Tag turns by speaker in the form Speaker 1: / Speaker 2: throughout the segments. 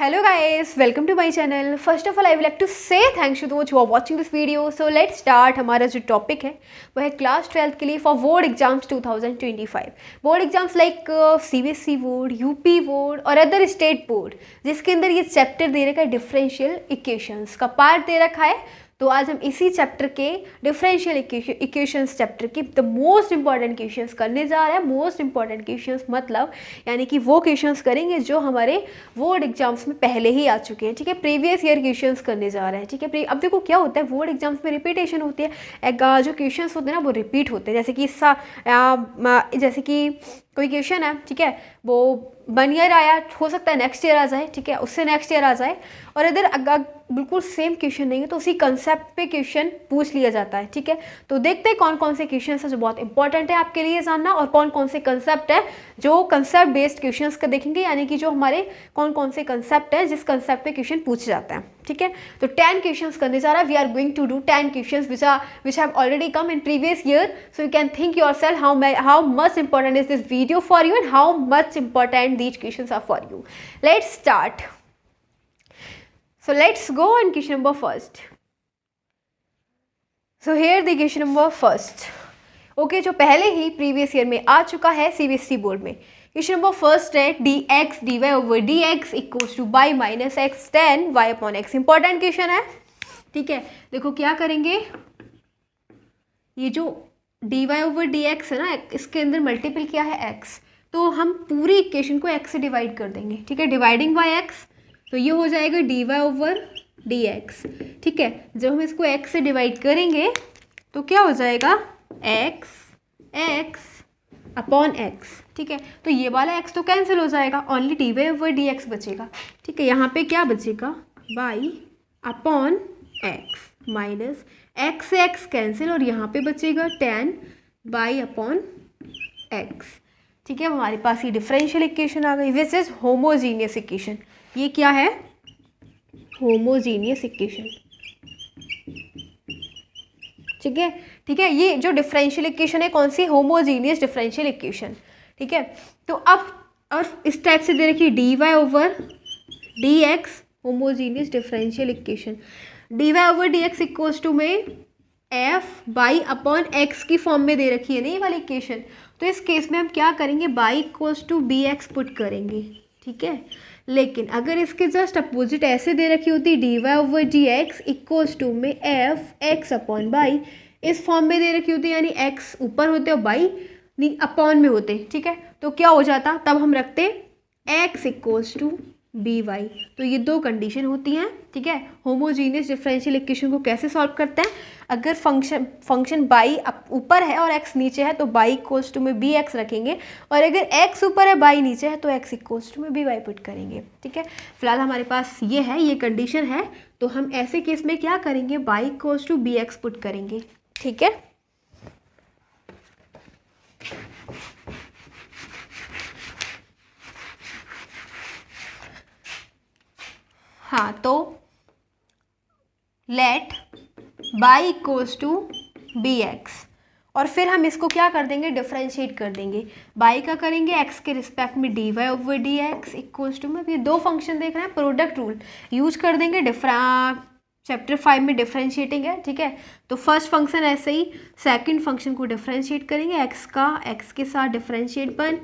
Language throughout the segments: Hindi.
Speaker 1: Hello guys, welcome to my channel. First of all, I would like to say thanks to those who are watching this video. So let's start. हमारा जो टॉपिक है वो है क्लास 12th के लिए for board exams 2025. Board exams like CBSE board, UP board और अदर स्टेट बोर्ड, जिसके अंदर ये चैप्टर दे रखा है डिफरेंशियल इक्वेशंस का पार्ट दे रखा है. तो आज हम इसी चैप्टर के डिफरेंशियल इक्वेशंस चैप्टर की द मोस्ट इंपॉर्टेंट क्वेश्चंस करने जा रहे हैं. मोस्ट इंपॉर्टेंट क्वेश्चंस मतलब यानी कि वो क्वेश्चंस करेंगे जो हमारे बोर्ड एग्जाम्स में पहले ही आ चुके हैं. ठीक है, प्रीवियस ईयर क्वेश्चंस करने जा रहे हैं. ठीक है, अब देखो क्या होता है, बोर्ड एग्जाम्स में रिपीटेशन होती है. जो क्वेश्चंस होते हैं ना वो रिपीट होते हैं. जैसे कि कोई क्वेश्चन है, ठीक है, वो 1 ईयर आया, हो सकता है नेक्स्ट ईयर आ जाए. ठीक है, उससे नेक्स्ट ईयर आ जाए. और अगर बिल्कुल सेम क्वेश्चन नहीं है तो उसी कंसेप्ट पे क्वेश्चन पूछ लिया जाता है. ठीक है, तो देखते हैं कौन कौन से क्वेश्चन है जो बहुत इंपॉर्टेंट है आपके लिए जानना, और कौन कौन से कंसेप्ट है जो कंसेप्ट बेस्ड क्वेश्चंस का देखेंगे, यानी कि जो हमारे कौन कौन से कंसेप्ट है जिस कंसेप्ट पे क्वेश्चन पूछ जाता है. ठीक है, तो 10 क्वेश्चंस करने जा रहा है. We are going to do 10 questions which have already come in previous year, so you can think yourself how much important is this video for you and how much important these questions are for you. Let's start. So let's go on question number first. So here the question number first. Okay, जो पहले ही प्रीवियस ईयर में आ चुका है CBSE बोर्ड में. क्वेश्चन नंबर फर्स्ट है dx dy over dx equals to y minus x tan y upon x. Important question है. ठीक है, देखो क्या करेंगे, ये जो dy over dx है ना, इसके अंदर मल्टीपल क्या है x, तो हम पूरी इक्वेशन को x से डिवाइड कर देंगे. ठीक है, डिवाइडिंग बाय x, तो ये हो जाएगा dy over dx. ठीक है, जब हम इसको x से डिवाइड करेंगे तो क्या हो जाएगा x अपॉन x. ठीक है, तो ये वाला x तो कैंसिल हो जाएगा, ओनली dy over dx बचेगा. ठीक है, यहाँ पे क्या बचेगा y upon x minus x से x कैंसिल, और यहाँ पे बचेगा tan y अपॉन x. ठीक है, हमारे पास ये डिफरेंशियल इक्वेशन आ गई विच इज होमोजीनियस इक्वेशन. ये क्या है, होमोजीनियस इक्वेशन. ठीक है, ठीक है, ये जो डिफरेंशियल इक्वेशन है कौन सी, होमोजीनियस डिफरेंशियल इक्वेशन. ठीक है, तो अब इस टाइप से दे रखी dy over dx homogeneous differential equation. dy over dx equals to में f बाई अपॉन x की फॉर्म में दे रखी है ना ये वाली इक्वेशन. तो इस केस में हम क्या करेंगे, y equals to bx put करेंगे. ठीक है, लेकिन अगर इसके जस्ट अपोजिट ऐसे दे रखी होती dy over dx equals to में f x अपॉन बाई, इस फॉर्म में दे रखी होती, यानी x ऊपर होते और बाई अपॉन में होते. ठीक है, तो क्या हो जाता, तब हम रखते x इक्वल्स टू by. तो ये दो कंडीशन होती हैं. ठीक है, होमोजीनियस डिफरेंशियल इक्वेशन को कैसे सॉल्व करते हैं, अगर फंक्शन बाई ऊपर है और x नीचे है तो बाई इक्वल्स टू में bx रखेंगे, और अगर x ऊपर है बाई नीचे है तो x इक्वल्स टू में by पुट करेंगे. ठीक है, फिलहाल हमारे पास ये है, ये कंडीशन है, तो हम ऐसे केस में क्या करेंगे, y equals to bx put करेंगे. ठीक है, हाँ, तो let y equals to bx, और फिर हम इसको क्या कर देंगे, डिफरेंशिएट कर देंगे. बाई का करेंगे x के रिस्पेक्ट में dy over dx equals to में, ये दो फंक्शन देख रहे हैं, प्रोडक्ट रूल यूज कर देंगे. चैप्टर 5 में डिफरेंशिएटिंग है. ठीक है, तो फर्स्ट फंक्शन ऐसे ही सेकंड फंक्शन को डिफरेंशिएट करेंगे, x का x के साथ डिफरेंशिएट बन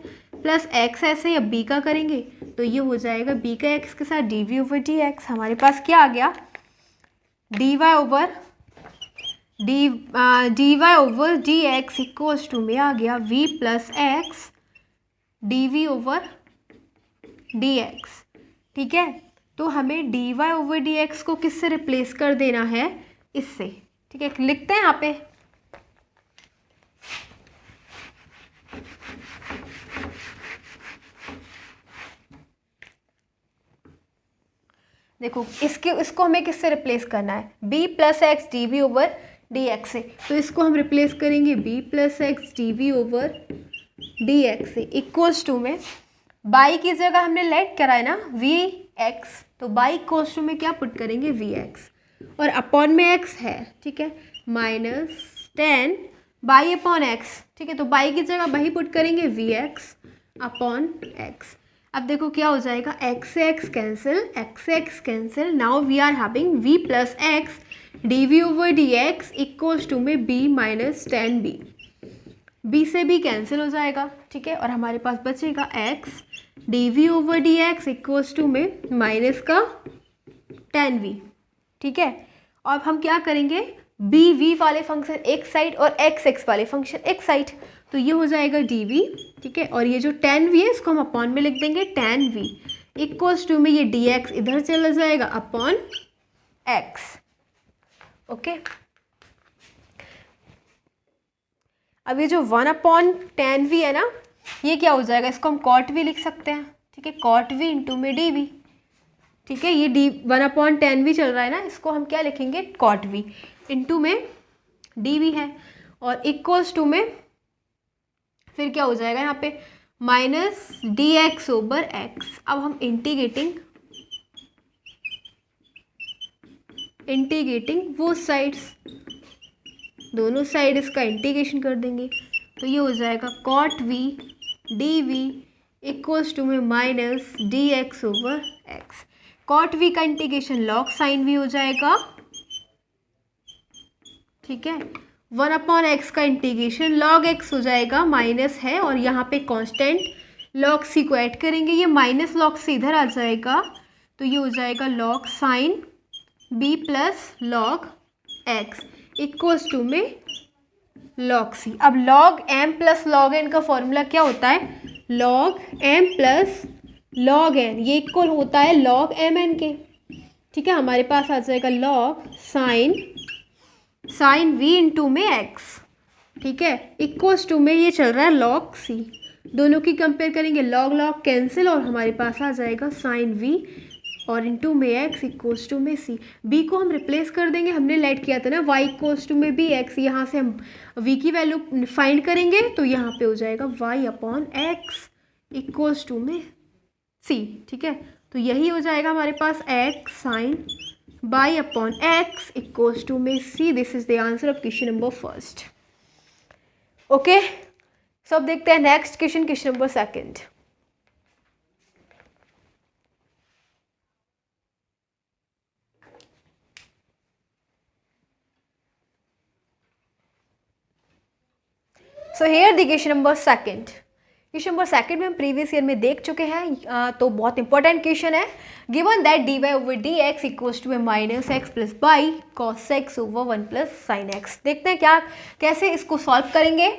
Speaker 1: प्लस x ऐसे ही अब b का करेंगे, तो ये हो जाएगा b का x के साथ dv ओवर dx. हमारे पास क्या आ गया, dy over dx equals to में आ गया v plus x dv over dx. ठीक है, तो हमें dy ओवर dx को किससे रिप्लेस कर देना है, इससे. ठीक है, लिखते हैं यहाँ पे, देखो इसको हमें किससे रिप्लेस करना है, b plus x d v over d x से. तो इसको हम रिप्लेस करेंगे b plus x d v over d x से इक्वल्स टू में बाई की जगह हमने लेट करा है ना वी एक्स, तो बाई इक्वल्स टू में क्या पुट करेंगे वी एक्स, और अपॉन में x है. ठीक है, माइनस 10 बाई अपॉन एक्स. ठीक है, तो बाई की जगह वही पुट करेंगे वी एक्स अपॉन एक्स. अब देखो क्या हो जाएगा, एक्स से एक्स कैंसिल, एक्स से x cancel, now we are having v plus x d v over d x equals to में b minus ten b, b से बी कैंसिल हो जाएगा, ठीक है, और हमारे पास बचेगा x d v over d x equals to में माइनस का टेन वी, ठीक है। और अब हम क्या करेंगे, बी वी वाले फंक्शन एक साइड और एक्स एक्स वाले फंक्शन एक साइड, तो ये हो जाएगा डी वी, ठीक है, और ये जो टेन वी है इसको हम अपॉन में लिख देंगे, टेन वी इक्वल्स टू में ये डी एक्स इधर चला जाएगा अपॉन एक्स, ओके। अब ये जो वन अपॉन टेन वी है ना, ये क्या हो जाएगा, इसको हम कॉट वी लिख सकते हैं, ठीक है, कॉट वी इंटू में डी वी, ठीक है, ये d one upon tan v चल रहा है ना, इसको हम क्या लिखेंगे, कॉट वी इंटू में डी वी है, और इक्वल्स टू में फिर क्या हो जाएगा यहाँ पे minus d x over x. अब हम इंटीग्रेटिंग वो साइड्स, दोनों साइड इसका इंटीग्रेशन कर देंगे, तो ये हो जाएगा cot v d v equals to में minus d x over x. Cot v का इंटीग्रेशन लॉग साइन वी हो जाएगा, ठीक है, वन अपॉन एक्स का इंटीग्रेशन लॉग एक्स हो जाएगा, माइनस है और यहाँ पे कांस्टेंट लॉग सी को ऐड करेंगे, ये माइनस लॉग से इधर आ जाएगा, तो ये हो जाएगा log sine b plus log x equals to में लॉग सी। अब log m plus log n का फॉर्मूला क्या होता है, log m plus log n, ये इक्वल होता है लॉग एम एन के, ठीक है। हमारे पास आ जाएगा लॉग साइन वी इंटू में एक्स, ठीक है, इक्वल्स टू में ये चल रहा है लॉग सी, दोनों की कंपेयर करेंगे, लॉग लॉग कैंसिल और हमारे पास आ जाएगा साइन वी और इंटू में एक्स इक्वल्स टू में सी। बी को हम रिप्लेस कर देंगे, हमने लेट किया था ना वाई इक्वल्स टू में बी एक्स, यहाँ से हम वी की वैल्यू फाइंड करेंगे, तो यहाँ पे हो जाएगा y upon x equals to में सी, ठीक है। तो यही हो जाएगा हमारे पास x sine y upon x equals to में c. This is the answer of question number first, okay. So अब देखते हैं next question, question number second. So here the question number second. Question number second में हम प्रीवियस ईयर में देख चुके हैं, तो बहुत इंपॉर्टेंट क्वेश्चन है। Given that d y over d x equals to minus x plus y cos x over one plus sine x. देखते हैं क्या कैसे इसको सॉल्व करेंगे,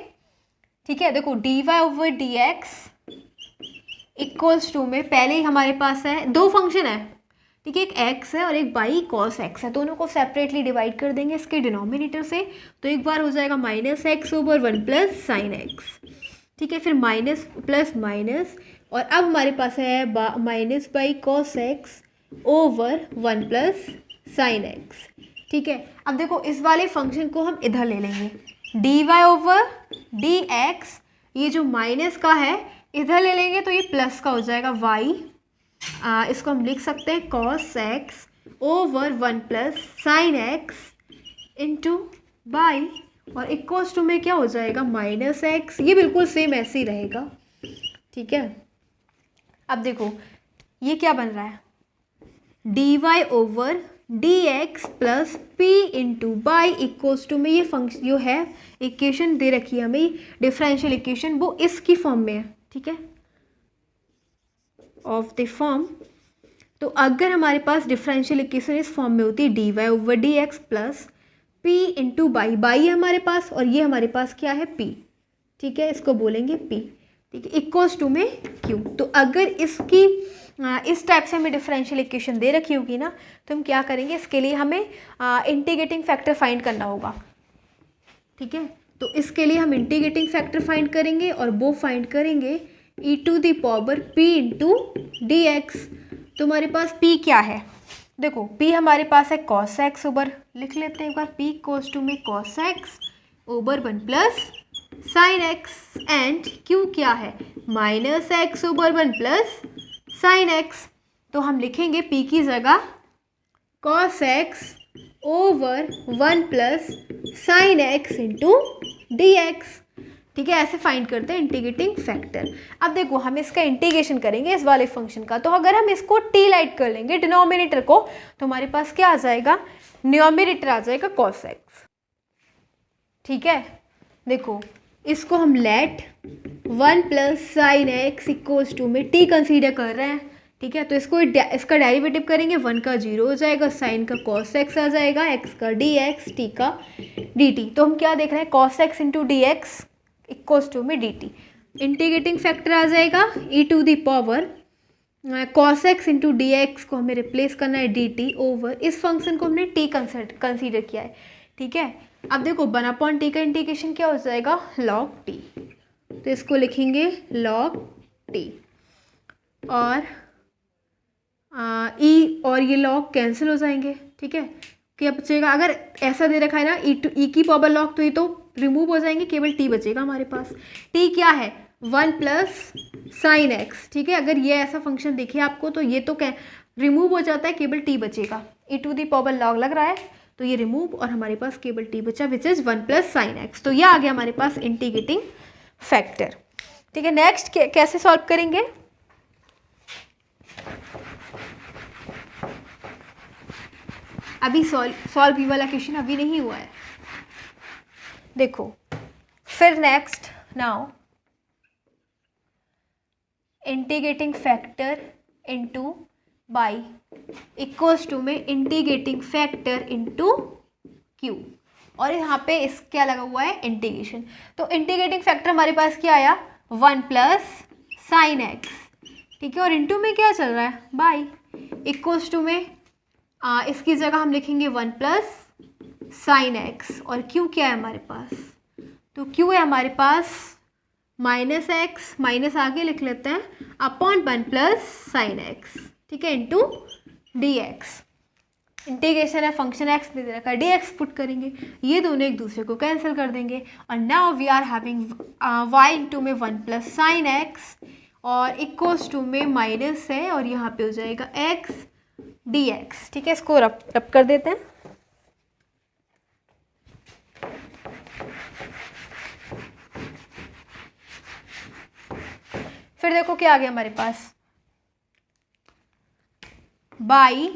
Speaker 1: ठीक है। देखो d y over d x equals to में पहले ही हमारे पास है दो फंक्शन है, ठीक है, एक एक्स है और एक बाई कॉस एक्स है, दोनों को सेपरेटली डिवाइड कर देंगे इसके डिनोमिनेटर से, तो एक बार हो जाएगा minus x over one plus sine x, ठीक है, फिर माइनस प्लस माइनस, और अब हमारे पास है minus by cos x over one plus sine x, ठीक है। अब देखो इस वाले फंक्शन को हम इधर ले लेंगे, d y over d x, ये जो माइनस का है इधर ले लेंगे तो ये प्लस का हो जाएगा वाई, इसको हम लिख सकते हैं cos x over one plus sine x into by, और इक्वल्स टू में क्या हो जाएगा माइनस एक्स, ये बिल्कुल सेम ऐसे ही रहेगा, ठीक है। अब देखो ये क्या बन रहा है, d y over d x plus p into y equals to में ये फंक्शन जो है इक्वेशन दे रखी है हमें डिफरेंशियल इक्वेशन, वो इसकी फॉर्म में है, ठीक है, ऑफ द फॉर्म। तो अगर हमारे पास डिफरेंशियल इक्वेशन इस फॉर्म में होती है d y over d x plus p into y, y है हमारे पास और ये हमारे पास क्या है पी, ठीक है, इसको बोलेंगे पी, ठीक है, इक्वल्स टू में क्यू। तो अगर इसकी इस टाइप से हमें डिफरेंशियल इक्वेशन दे रखी होगी ना, तो हम क्या करेंगे, इसके लिए हमें इंटीग्रेटिंग फैक्टर फाइंड करना होगा, ठीक है। तो इसके लिए हम इंटीग्रेटिंग फैक्टर फाइंड करेंगे और वो फाइंड करेंगे e to the power p into d x. तो हमारे पास पी क्या है, देखो p हमारे पास है कॉस एक्स ओवर, लिख लेते हैं एक बार, p कोस टू में cos x over one plus sine x, and q क्या है minus x over one plus sine x. तो हम लिखेंगे p की जगह cos x over one plus sine x into d x, ठीक है, ऐसे फाइंड करते हैं इंटीग्रेटिंग फैक्टर। अब देखो हम इसका इंटीग्रेशन करेंगे इस वाले फंक्शन का, तो अगर हम इसको टी लाइट कर लेंगे डिनोमिनेटर को, तो हमारे पास क्या आ जाएगा, न्यूमरेटर आ जाएगा cos x। ठीक है, देखो इसको हम let 1 plus sine x equals to में टी कंसीडर कर रहे हैं। ठीक है, तो इसका डेरिवेटिव करेंगे, 1 का 0 हो जाएगा, साइन का cos x आ जाएगा, x का dx, t का dt। तो हम क्या देख रहे हैं, cos x into d x equals to में dt। इंटीग्रेटिंग फैक्टर आ जाएगा e to the power cos x into d x को हमें रिप्लेस करना है dt ओवर, इस फंक्शन को हमने t कंसीडर किया है। ठीक है, अब देखो 1 अपॉन टी का इंटीग्रेशन क्या हो जाएगा, log t। तो इसको लिखेंगे log t, और ई और ये log कैंसिल हो जाएंगे। ठीक है, क्या बचेगा, अगर ऐसा दे रखा है ना ई की पावर log, तो ये तो रिमूव हो जाएंगे, केवल t बचेगा हमारे पास। t क्या है, 1 प्लस साइन एक्स। ठीक है, अगर ये ऐसा फंक्शन दिखे आपको तो ये तो क्या रिमूव हो जाता है, केवल t बचेगा। E to the power log लग रहा है तो ये रिमूव, और हमारे पास केवल t बचा which is 1 plus sine x. तो ये आ गया हमारे पास इंटीग्रेटिंग फैक्टर। ठीक है, नेक्स्ट कैसे सॉल्व करेंगे, अभी सॉल्व ये वाला क्वेश्चन अभी नहीं हुआ है। देखो फिर next, now integrating factor into y equals to में इंटीग्रेटिंग फैक्टर इनटू क्यू, और यहाँ पे इस क्या लगा हुआ है, इंटीग्रेशन। तो इंटीग्रेटिंग फैक्टर हमारे पास क्या आया, 1 प्लस साइन एक्स। ठीक है, और इनटू में क्या चल रहा है, बाई, इक्वल्स टू में इसकी जगह हम लिखेंगे 1 प्लस साइन एक्स, और क्यू क्या है हमारे पास, तो क्यू है हमारे पास माइनस एक्स, माइनस आगे लिख लेते हैं, अपॉन 1 प्लस साइन एक्स। ठीक है, इंटू डी एक्स। इंटीग्रेशन है, फंक्शन एक्स दे रखा है, डी एक्स पुट करेंगे, ये दोनों एक दूसरे को कैंसिल कर देंगे, और now we are having y into में 1 प्लस साइन एक्स, और इक्वल्स टू में माइनस है, और यहाँ पे हो जाएगा एक्स डी एक्स। ठीक है, इसको रब कर देते हैं। फिर देखो क्या आ गया हमारे पास, बाई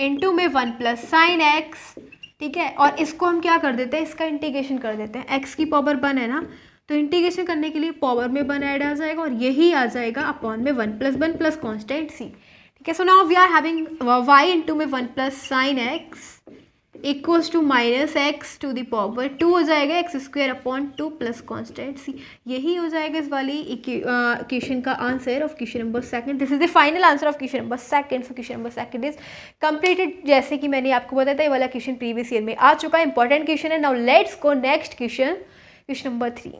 Speaker 1: इंटू में 1 प्लस साइन एक्स। ठीक है, और इसको हम क्या कर देते हैं, इसका इंटीग्रेशन कर देते हैं, x की पावर 1 है ना, तो इंटीग्रेशन करने के लिए पावर में 1 ऐड आ जाएगा, और यही आ जाएगा अपॉन में 1 प्लस कॉन्स्टेंट c। ठीक है, so now we are having y into में 1 plus sine x equals to minus x to the power 2 हो जाएगा, x square upon 2 plus constant c. यही हो जाएगा इस वाली इक्वेशन का answer of question number second. This is the final answer of question number second. So question number second is completed. जैसे कि मैंने आपको बताया था, ये वाला क्वेश्चन प्रीवियस ईयर में आ चुका है, इंपॉर्टेंट क्वेश्चन है। Now let's go next question, question number 3।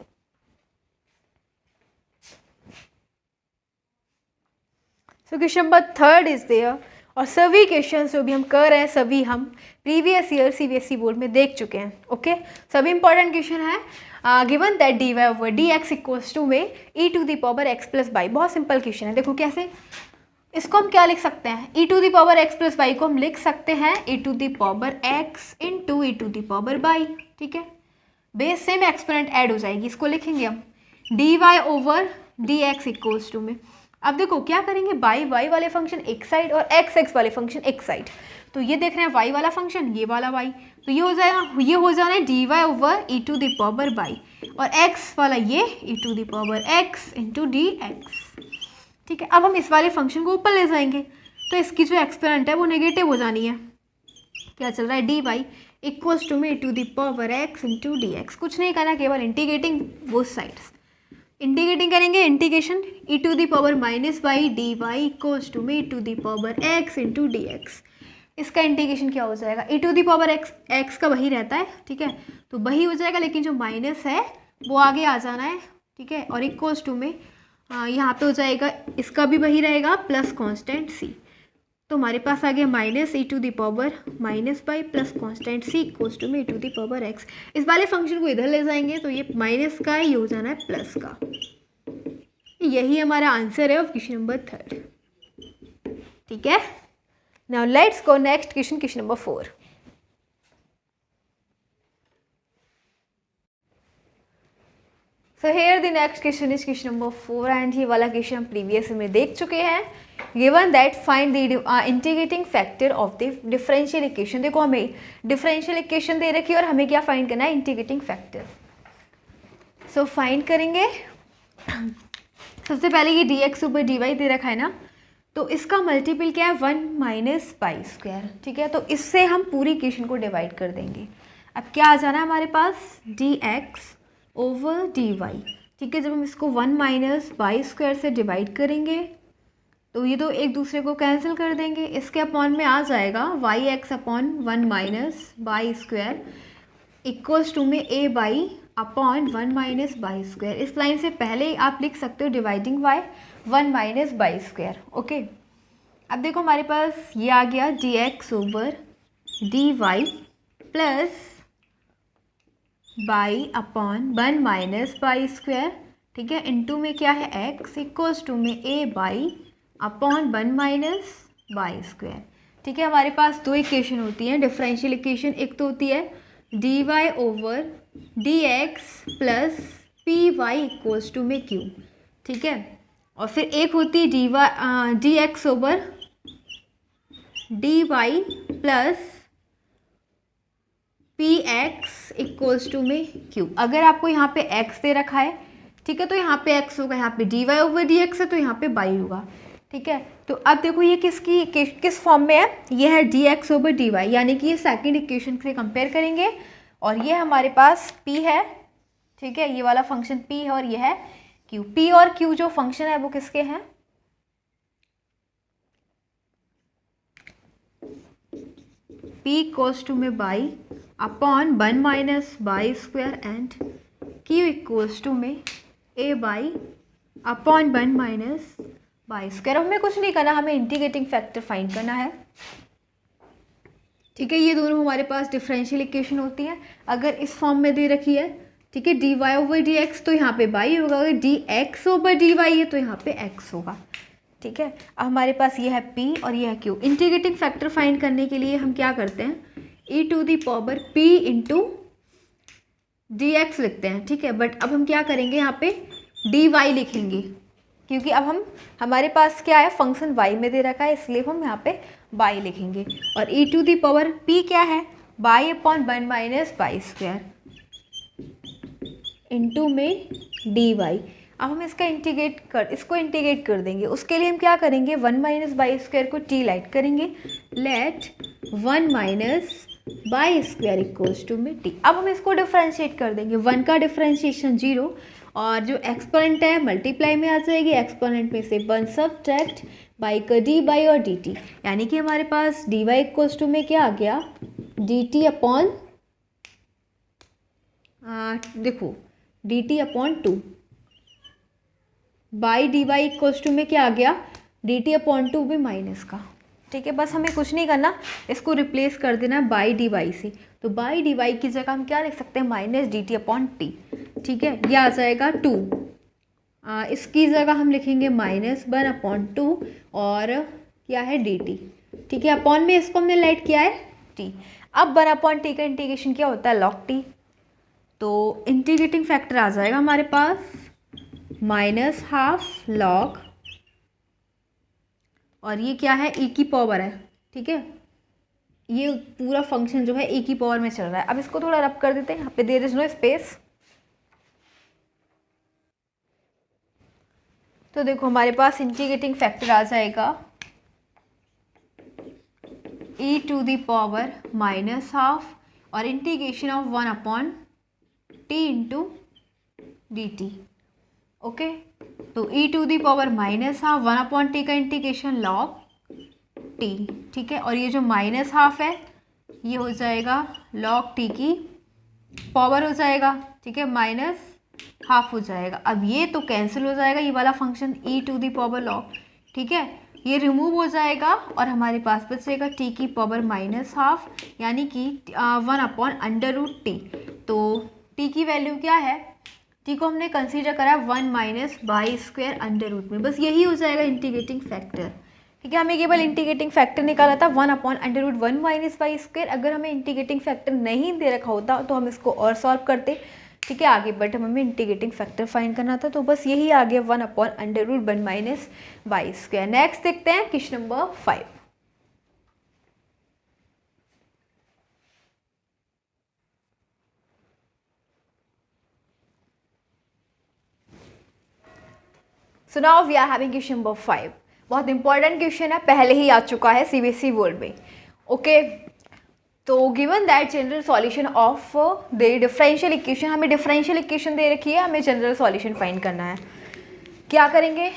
Speaker 1: So question number 3 is there, और सभी क्वेश्चन जो भी हम कर रहे हैं सभी हम प्रीवियस ईयर सीबीएसई बोर्ड में देख चुके हैं। ओके, सभी इंपॉर्टेंट क्वेश्चन है। Given that d y over d x equals to में e to the power x plus y. बहुत सिंपल क्वेश्चन है। देखो कैसे, इसको हम क्या लिख सकते हैं, e to the power x plus y को हम लिख सकते हैं e to the power x into e to the power y. ठीक है, बेस सेम एक्सपोनेंट ऐड हो जाएगी, इसको लिखेंगे हम d y over d x equals to में। अब देखो क्या करेंगे, बाई वाई वाले फंक्शन एक साइड और एक्स एक्स वाले फंक्शन एक साइड। तो ये देख रहे हैं वाई वाला फंक्शन, ये वाला वाई, तो ये हो जाएगा, ये हो जाना है d y over e to the power y, और एक्स वाला ये e to the power x into d x. ठीक है, अब हम इस वाले फंक्शन को ऊपर ले जाएंगे, तो इसकी जो एक्सपोनेंट है वो नेगेटिव हो जानी है। क्या चल रहा है, डी वाई इक्वल्स टू में e to the power x into d x. कुछ नहीं करना, केवल इंटीग्रेटिंग बोथ साइड्स। इंटीग्रेटिंग करेंगे, integration e to the power minus y d y equals to में e to the power x into d x. इसका इंटीग्रेशन क्या हो जाएगा, e to the power x, x का वही रहता है। ठीक है, तो वही हो जाएगा, लेकिन जो माइनस है वो आगे आ जाना है। ठीक है, और इक्वल्स टू में यहाँ पे हो जाएगा, इसका भी वही रहेगा प्लस कॉन्स्टेंट सी। तो हमारे पास आ गया minus e to the power minus y plus constant c equals to में e to the power x. इस वाले फंक्शन को इधर ले जाएंगे तो ये माइनस का है, ये हो जाना है प्लस का। यही हमारा आंसर है ऑफ क्वेश्चन नंबर 3। ठीक है, now let's go next question, question number 4। So here the next question is question number 4 and ये वाला क्वेश्चन हम प्रीवियस में देख चुके हैं। Given that find the integrating factor of the differential equation. देखो हमें डिफरेंशियल इक्वेशन दे रखी है और हमें क्या फाइंड करना है, इंटीग्रेटिंग फैक्टर। सो फाइंड करेंगे सबसे पहले ये dx ऊपर dy दे रखा है ना, तो इसका मल्टीपल क्या है 1 माइनस बाई स्क्वायर। ठीक है, तो इससे हम पूरी इक्वेशन को डिवाइड कर देंगे। अब क्या आ जाना है हमारे पास dx ओवर dy। ठीक है, जब हम इसको 1 माइनस बाई स्क्वायर से डिवाइड करेंगे तो ये तो एक दूसरे को कैंसिल कर देंगे। इसके अपॉन में आ जाएगा yx upon 1 minus y square equals to में a y upon 1 minus y square. इस लाइन से पहले आप लिख सकते हो dividing by 1 minus y square. Okay, अब देखो हमारे पास ये आ गया dx over dy plus y upon 1 minus y square. ठीक है, इनटू में क्या है x इक्वल्स टू में a y upon 1 minus y square. ठीक है, हमारे पास दो इक्वेशन होती हैं डिफरेंशियल इक्वेशन। एक तो होती है dy over dx plus py equals to में q। ठीक है, और फिर एक होती है dx over dy plus px equals to में q। अगर आपको यहाँ पे x दे रखा है, ठीक है, तो यहाँ पे x होगा, यहाँ पे dy ओवर dx है तो यहाँ पे y होगा। ठीक है, तो अब देखो ये किस फॉर्म में है, ये है dx ओवर dy, यानी कि ये सेकंड इक्वेशन से कंपेयर करेंगे और ये हमारे पास p है। ठीक है, ये वाला फंक्शन p है और ये है q। p और q जो फंक्शन है वो किसके हैं, p इक्वल्स टू में y upon 1 minus y square and q equals to में a y upon 1 minus y square. हमें कुछ नहीं करना, हमें इंटीग्रेटिंग फैक्टर फाइंड करना है। ठीक है, ये दोनों हमारे पास डिफरेंशियल इक्वेशन होती है। अगर इस फॉर्म में दे रखी है, ठीक है, dy ओवर dx तो यहाँ पे y होगा, अगर dx ओवर dy है तो यहाँ पे x होगा। ठीक है, अब हमारे पास ये है p और ये है q। इंटीग्रेटिंग फैक्टर फाइंड करने के लिए हम क्या करते हैं, e to the power p into dx लिखते हैं। ठीक है, बट अब हम क्या करेंगे, यहाँ पे dy लिखेंगे क्योंकि अब हमारे पास क्या है, फंक्शन y में दे रखा है, इसलिए हम यहाँ पे y लिखेंगे। और e to the power p क्या है, y upon 1 minus y square into में dy। अब हम इसको इंटीग्रेट कर देंगे। उसके लिए हम क्या करेंगे, 1 माइनस बाई स्क्वायर को t लाइट करेंगे, let 1 minus y square equals to में t। अब हम इसको डिफरेंशिएट कर देंगे, 1 का डिफरेंशिएशन 0 और जो एक्सपोनेंट है मल्टीप्लाई में आ जाएगी, एक्सपोनेंट में से 1 सब्ट्रैक्ट बाई का डी बाई और डी टी, यानी कि हमारे पास डी वाई इक्वल्स टू में क्या आ गया, डी टी अपॉन देखो d t upon 2 y d y equals to में क्या आ गया, डी टी अपॉन 2 भी माइनस का। ठीक है, बस हमें कुछ नहीं करना, इसको रिप्लेस कर देना बाई डी वाई से। तो बाई डी वाई की जगह हम क्या लिख सकते हैं, minus D t upon T. ठीक है, यह आ जाएगा 2। इसकी जगह हम लिखेंगे -1 अपॉन 2 और क्या है डी टी। ठीक है, अपॉन में इसको हमने लाइट किया है टी। अब 1 अपॉन टी का इंटीग्रेशन क्या होता है, लॉग टी। तो इंटीग्रेटिंग फैक्टर आ जाएगा हमारे पास -12 लॉग, और ये क्या है, e की पावर है। ठीक है, ये पूरा फंक्शन जो है e की पावर में चल रहा है। अब इसको थोड़ा रब कर देते हैं, यहाँ पे देयर इज नो स्पेस। तो देखो हमारे पास इंटीग्रेटिंग फैक्टर आ जाएगा e टू दी पावर -12 और integration of 1 upon t into d t. Okay, तो e to the power -12 1 upon t का इंटीग्रेशन लॉग टी। ठीक है, और ये जो -12 है ये हो जाएगा लॉग टी की पावर हो जाएगा। ठीक है, -12 हो जाएगा। अब ये तो कैंसिल हो जाएगा, ये वाला function e to the power log. ठीक है, ये रिमूव हो जाएगा और हमारे पास बचेगा t की पावर -12 यानी कि 1 अपॉन √t। तो t की वैल्यू क्या है, t को हमने कंसीडर करा 1 माइनस बाई स्क्वायर √, में बस यही हो जाएगा इंटीग्रेटिंग फैक्टर। ठीक है, हमें केवल इंटीग्रेटिंग फैक्टर निकाला था 1 अपॉन √1 माइनस बाई स्क्वायर। अगर हमें इंटीग्रेटिंग फैक्टर नहीं दे रखा होता तो हम इसको और सॉल्व करते, ठीक है, आगे बट हमें इंटीग्रेटिंग फैक्टर फाइंड करना था, तो बस यही आ गया 1/√1 माइनस वाई स्क्वायर। नेक्स्ट देखते हैं question number 5। So now we are having question number 5। बहुत इंपॉर्टेंट क्वेश्चन है, पहले ही आ चुका है सीबीएसई बोर्ड में। ओके, तो given that general solution of the differential equation, हमें डिफरेंशियल इक्वेशन दे रखी है, हमें जनरल सॉल्यूशन फाइंड करना है। क्या करेंगे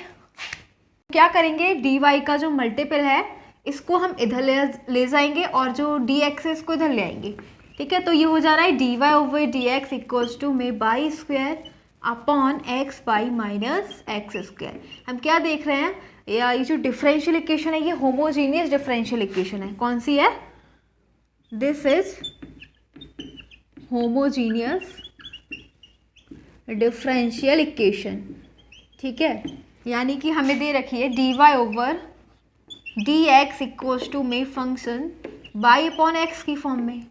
Speaker 1: dy का जो मल्टीपल है इसको हम इधर ले जाएंगे और जो dx है इसको इधर ले आएंगे। ठीक है, तो ये हो जा रहा है dy/dx इक्वल्स टू में by square upon x by minus x square. हम क्या देख रहे हैं, या ये जो डिफरेंशियल इक्वेशन है ये होमोजीनियस डिफरेंशियल इक्वेशन है। कौन सी है? This is homogeneous differential equation. ठीक है, यानी कि हमें दे रखी है dy/dx इक्वल्स टू में फंक्शन बाई अपॉन एक्स की फॉर्म में।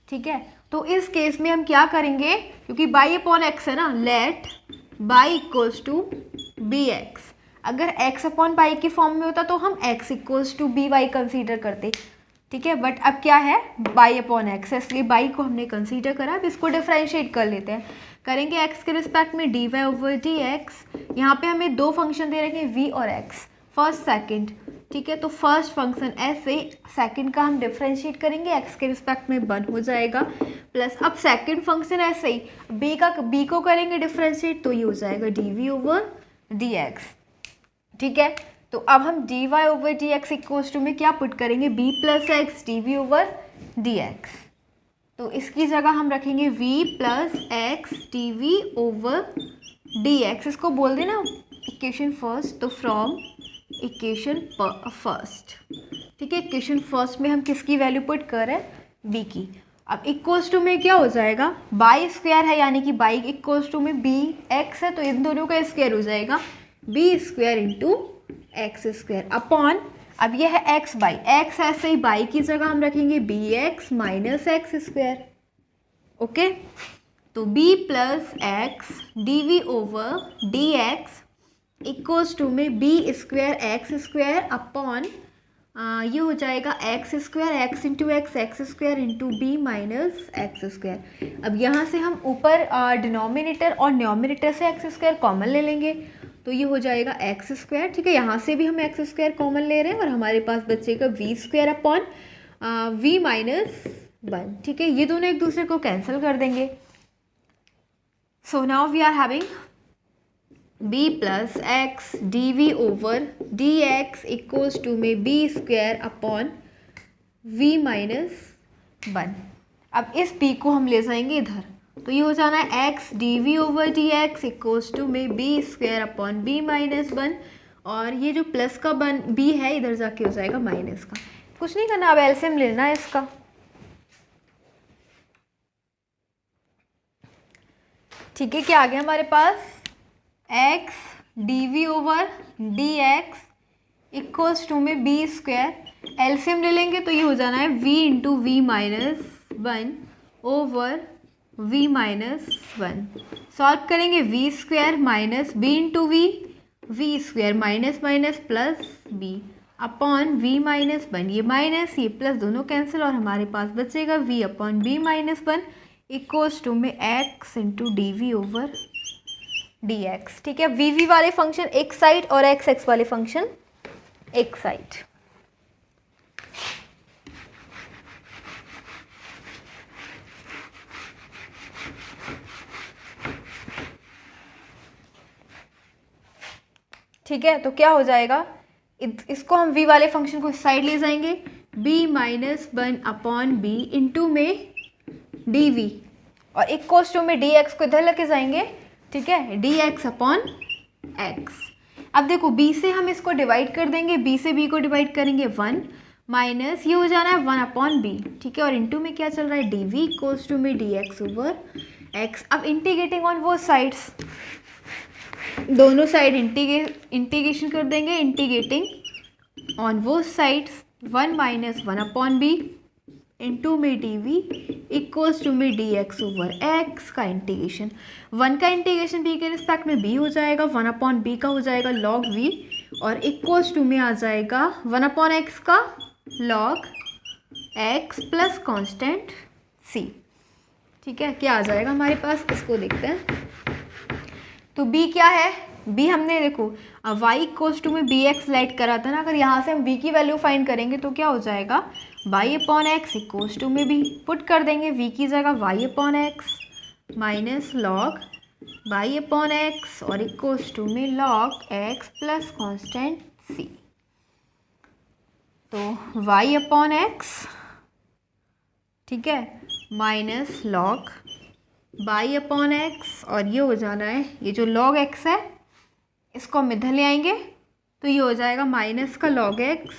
Speaker 1: ठीक है, तो इस केस में हम क्या करेंगे, क्योंकि बाई अपॉन एक्स है ना, let y equals to b x. अगर x अपॉन बाई की फॉर्म में होता तो हम x equals to b y consider करते। ठीक है, बट अब क्या है, बाई अपॉन एक्स है, इसलिए बाई को हमने कंसीडर करा। अब इसको डिफरेंशिएट कर लेते हैं, करेंगे x के रिस्पेक्ट में dy/dx। यहाँ पे हमें दो फंक्शन दे रखे हैं v और x, फर्स्ट सेकंड। ठीक है, तो फर्स्ट फंक्शन ऐसे, सेकंड का हम डिफरेंशिएट करेंगे x के रिस्पेक्ट में 1 हो जाएगा, प्लस अब सेकंड फंक्शन ऐसे ही b को करेंगे डिफरेंशिएट, तो ये हो जाएगा dv/dx। ठीक है, तो अब हम dy/dx इक्वल्स टू में क्या पुट करेंगे, b + x dv/dx। तो इसकी जगह हम रखेंगे v + x dv/dx। इसको बोल देना इक्वेशन फर्स्ट, तो फ्रॉम इक्वेशन फर्स्ट। ठीक है, इक्वेशन फर्स्ट में हम किसकी वैल्यू पुट कर रहे हैं, b की। अब इक्वल्स टू में क्या हो जाएगा, बाई स्क्वायर है, यानी कि बाई इक्वल्स टू में bx है, तो इन दोनों का स्क्वायर हो जाएगा b² × x² अपॉन, अब ये है x बाई x, ऐसे ही बाई की जगह हम रखेंगे bx - x²। ओके, तो b + x dv/dx equals to में b² x² अपॉन ये हो जाएगा x² x × x x² b - x²। अब यहाँ से हम ऊपर डिनोमिनेटर और न्यूमरेटर से x² कॉमन ले लेंगे, तो ये हो जाएगा x²। ठीक है, यहाँ से भी हम x² कॉमन ले रहे हैं और हमारे पास बचेगा v² अपॉन v - 1। ठीक है, ये दोनों एक दूसरे को कैंसिल कर देंगे। So now we are having b + x dv/dx equals to में b² अपॉन v - 1। अब इस b को हम ले जाएंगे इधर, तो ये हो जाना है x dv/dx इक्वल्स टू में b² अपॉन b - 1, और ये जो प्लस का b है इधर जाके हो जाएगा माइनस का। कुछ नहीं करना, अब एलसीएम लेना है इसका। ठीक है, क्या आ गया हमारे पास, x dv/dx इक्वल्स टू में b²। एलसीएम ले लेंगे तो ये हो जाना है v × v - 1 over v - 1। Solve करेंगे v² minus b × v² minus minus plus b upon v - 1। ये माइनस ये प्लस दोनों कैंसिल, और हमारे पास बचेगा v upon b - 1 equals to में x × dv/dx। ठीक है, v वाले फंक्शन एक साइड और x वाले फंक्शन एक साइड। ठीक है, तो क्या हो जाएगा, इसको हम v वाले फंक्शन को इस साइड ले जाएंगे, b - 1 अपॉन b इंटू में dv, और इक्वल्स टू में dx को इधर लेके जाएंगे। ठीक है, dx अपॉन x। अब देखो b से हम इसको डिवाइड कर देंगे, b से b को डिवाइड करेंगे 1 माइनस ये हो जाना है 1 अपॉन b। ठीक है, और इंटू में क्या चल रहा है, dv इक्वल्स टू में dx/x। अब इंटीग्रेटिंग ऑन वो साइड्स, दोनों साइड इंटीग्रेशन कर देंगे, इंटीग्रेटिंग ऑन वो साइड्स 1 - 1 अपॉन b इंटू में डी वी इक्वल्स टू में डी एक्स ओवर एक्स का इंटीग्रेशन, 1 का इंटीग्रेशन बी के रिस्पेक्ट में बी हो जाएगा, 1/b का हो जाएगा लॉग वी, और इक्वल्स टू में आ जाएगा 1/x का log x plus constant c। ठीक है, क्या आ जाएगा हमारे पास, इसको देखते हैं। तो b क्या है, b हमने देखो y इक्वल्स टू में बी एक्स लाइट करा था ना, अगर यहाँ से हम b की वैल्यू फाइंड करेंगे तो क्या हो जाएगा, y/x इक्वल्स टू में b पुट कर देंगे, v की जगह y/x माइनस लॉग y/x और इक्वल्स टू में log x plus constant c। तो y/x, ठीक है, माइनस लॉग y/x और ये हो जाना है, ये जो log x है इसको हम इधर ले आएंगे तो ये हो जाएगा माइनस का log x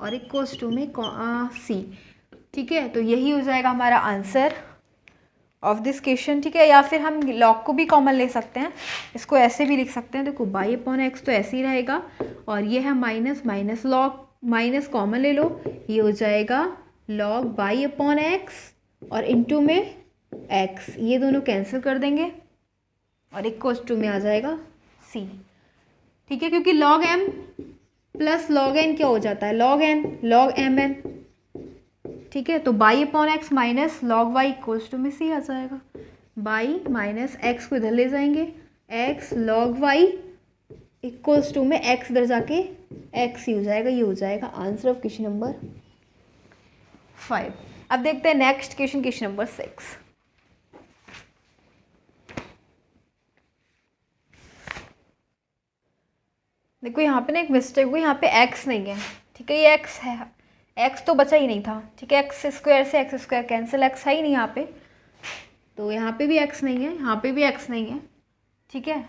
Speaker 1: और इक्वल्स टू में c। ठीक है, तो यही हो जाएगा हमारा आंसर ऑफ दिस क्वेश्चन। ठीक है, या फिर हम log को भी कॉमन ले सकते हैं, इसको ऐसे भी लिख सकते हैं। देखो y/x तो ऐसे ही रहेगा और ये है minus minus log, minus common ले लो, ये हो जाएगा log y/x और इंटू में x, ये दोनों कैंसिल कर देंगे और इक्वल्स टू में आ जाएगा c। ठीक है, क्योंकि log m plus log n क्या हो जाता है, log n log mn। ठीक है, तो y/x minus log y equals to में c आ जाएगा, y माइनस x को इधर ले जाएंगे, x log y equals to में x इधर जाके x ही हो जाएगा। ये हो जाएगा आंसर ऑफ क्वेश्चन नंबर 5। अब देखते हैं नेक्स्ट क्वेश्चन, क्वेश्चन नंबर 6। देखो यहाँ पे ना एक मिस्टेक हुई, यहाँ पे x नहीं है। ठीक है, ये x है, x तो बचा ही नहीं था। ठीक है, x स्क्वायर से x स्क्वायर कैंसिल, x है ही नहीं यहाँ पे, तो यहाँ पे भी x नहीं है, यहाँ पे भी x नहीं है। ठीक है,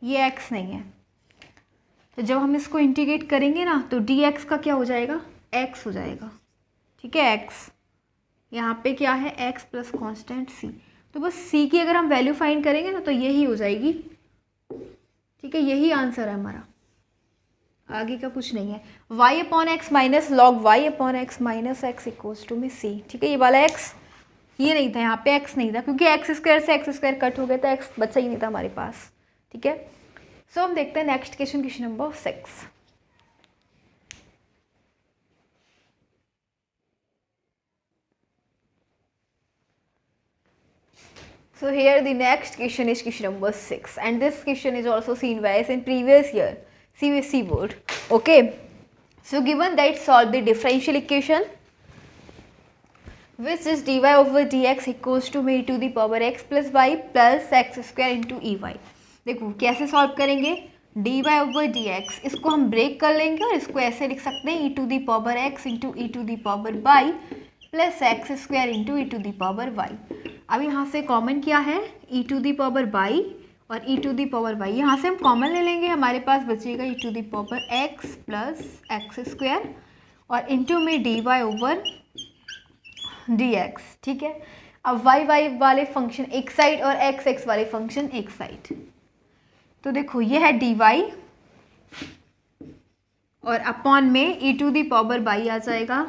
Speaker 1: ये x नहीं है, तो जब हम इसको इंटीग्रेट करेंगे ना तो dx का क्या हो जाएगा, x हो जाएगा। ठीक है, x यहाँ पे क्या है, x प्लस कॉन्स्टेंट c, तो बस c की अगर हम वैल्यू फाइंड करेंगे ना तो यही हो जाएगी। ठीक है, यही आंसर है हमारा, आगे का कुछ नहीं है। y/x minus log y/x minus x equals to में c। ठीक है, ये वाला x ये नहीं था, यहाँ पे x नहीं था, क्योंकि x स्क्वायर से x स्क्वायर कट हो गया तो x बचा ही नहीं था हमारे पास। ठीक है, सो हम देखते हैं next question, question number 6। So here the next question is question number 6 and this question is also seen by us in previous year CBSE board. Okay, so given that solve the differential equation which is dy over dx equals to e to the power x plus y plus x square into ey। देखो कैसे सॉल्व करेंगे, dy over dx इसको हम ब्रेक कर लेंगे और इसको ऐसे लिख सकते हैं e to the power x into e to the power y plus x square into e to the power y. अब यहाँ से कॉमन क्या है, e to the power y और e to the power y, यहाँ से हम कॉमन ले लेंगे, हमारे पास बचेगा e to the power x plus x square और इंटू में d y over d x. ठीक है, अब वाई वाई वाले फंक्शन एक साइड और एक्स एक्स वाले फंक्शन एक साइड, तो देखो ये है डी वाई और अपॉन में e to the power y आ जाएगा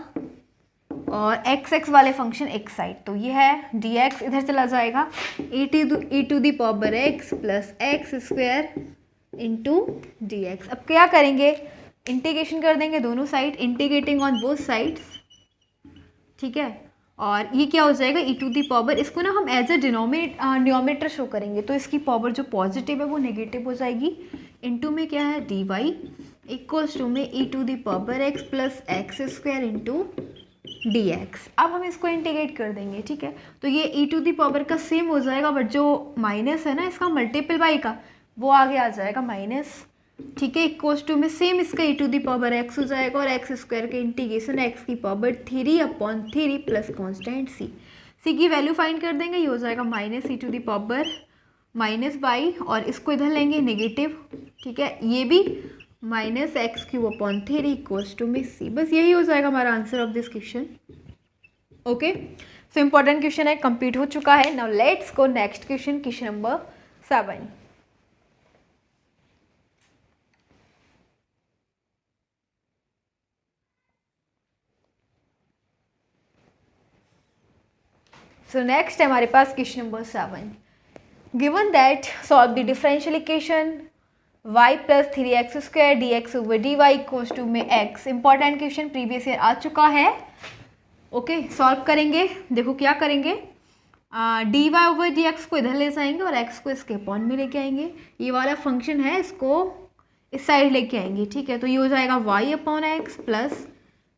Speaker 1: और एक्स एक्स वाले फंक्शन एक साइड, तो ये है डी एक्स इधर चला जाएगा, e to the power x plus x square into d x. अब क्या करेंगे, इंटीग्रेशन कर देंगे दोनों side, integrating on both sides. ठीक है, और ये क्या हो जाएगा ई टू दी पावर, इसको ना हम एज ए डिनोमिनेटर शो करेंगे, तो इसकी पावर जो पॉजिटिव है वो नेगेटिव हो जाएगी। इंटू में क्या है डी वाई इक्वल्स टू में e to the power x plus x square into d x. अब हम इसको इंटीग्रेट कर देंगे। ठीक है, तो ये ई टू दी पावर का सेम हो जाएगा, बट जो माइनस है ना इसका मल्टीपल बाई का वो आगे आ जाएगा माइनस। ठीक है, इक्वल्स टू में सेम इसका e to the power x हो जाएगा और एक्स स्क्वायर के इंटीग्रेशन एक्स की power 3/3 plus constant C. C की वैल्यू फाइंड कर देंगे, ये हो जाएगा minus e to the power minus by और इसको इधर लेंगे नेगेटिव। ठीक है, ये भी minus x cube upon 3 equals to में सी। बस यही हो जाएगा हमारा answer of this question. Okay, so important question है, कंप्लीट हो चुका है। Now let's go next question, question number 7। So next है हमारे पास question number 7. Given that solve the differential equation y plus 3x square d x over d y equals to में x. Important question previous year आ चुका है. ओके सॉल्व करेंगे. देखो क्या करेंगे, d y over d x को इधर ले जाएंगे और x को इसके अपॉन में लेके आएंगे. ये वाला फंक्शन है, इसको इस साइड लेके आएंगे. ठीक है, तो ये हो जाएगा y upon x plus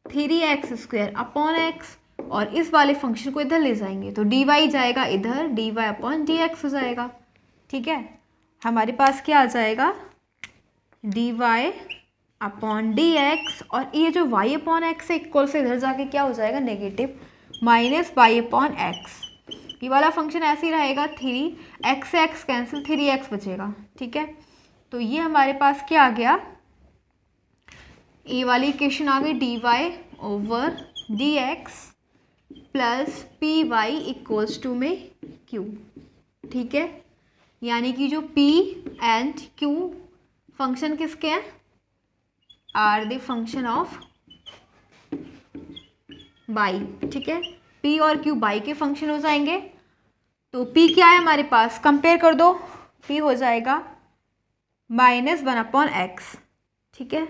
Speaker 1: 3x square upon x, और इस वाले फंक्शन को इधर ले जाएंगे तो डी वाई जाएगा इधर, d y upon d x हो जाएगा. ठीक है, हमारे पास क्या आ जाएगा, d y upon d x, और ये जो y अपॉन एक्स है इक्वल से इधर जाके क्या हो जाएगा, negative minus y upon x. ये वाला फंक्शन ऐसे ही रहेगा, 3x से x कैंसिल, 3x बचेगा. ठीक है, तो ये हमारे पास क्या आ गया, ये वाली इक्वेशन आ गई d y over d x plus p y equals to में q. ठीक है, यानी कि जो p एंड q फंक्शन किसके हैं, are the function of y. ठीक है, p और q बाई के फंक्शन हो जाएंगे. तो p क्या है हमारे पास, कंपेयर कर दो, p हो जाएगा -1/x. ठीक है,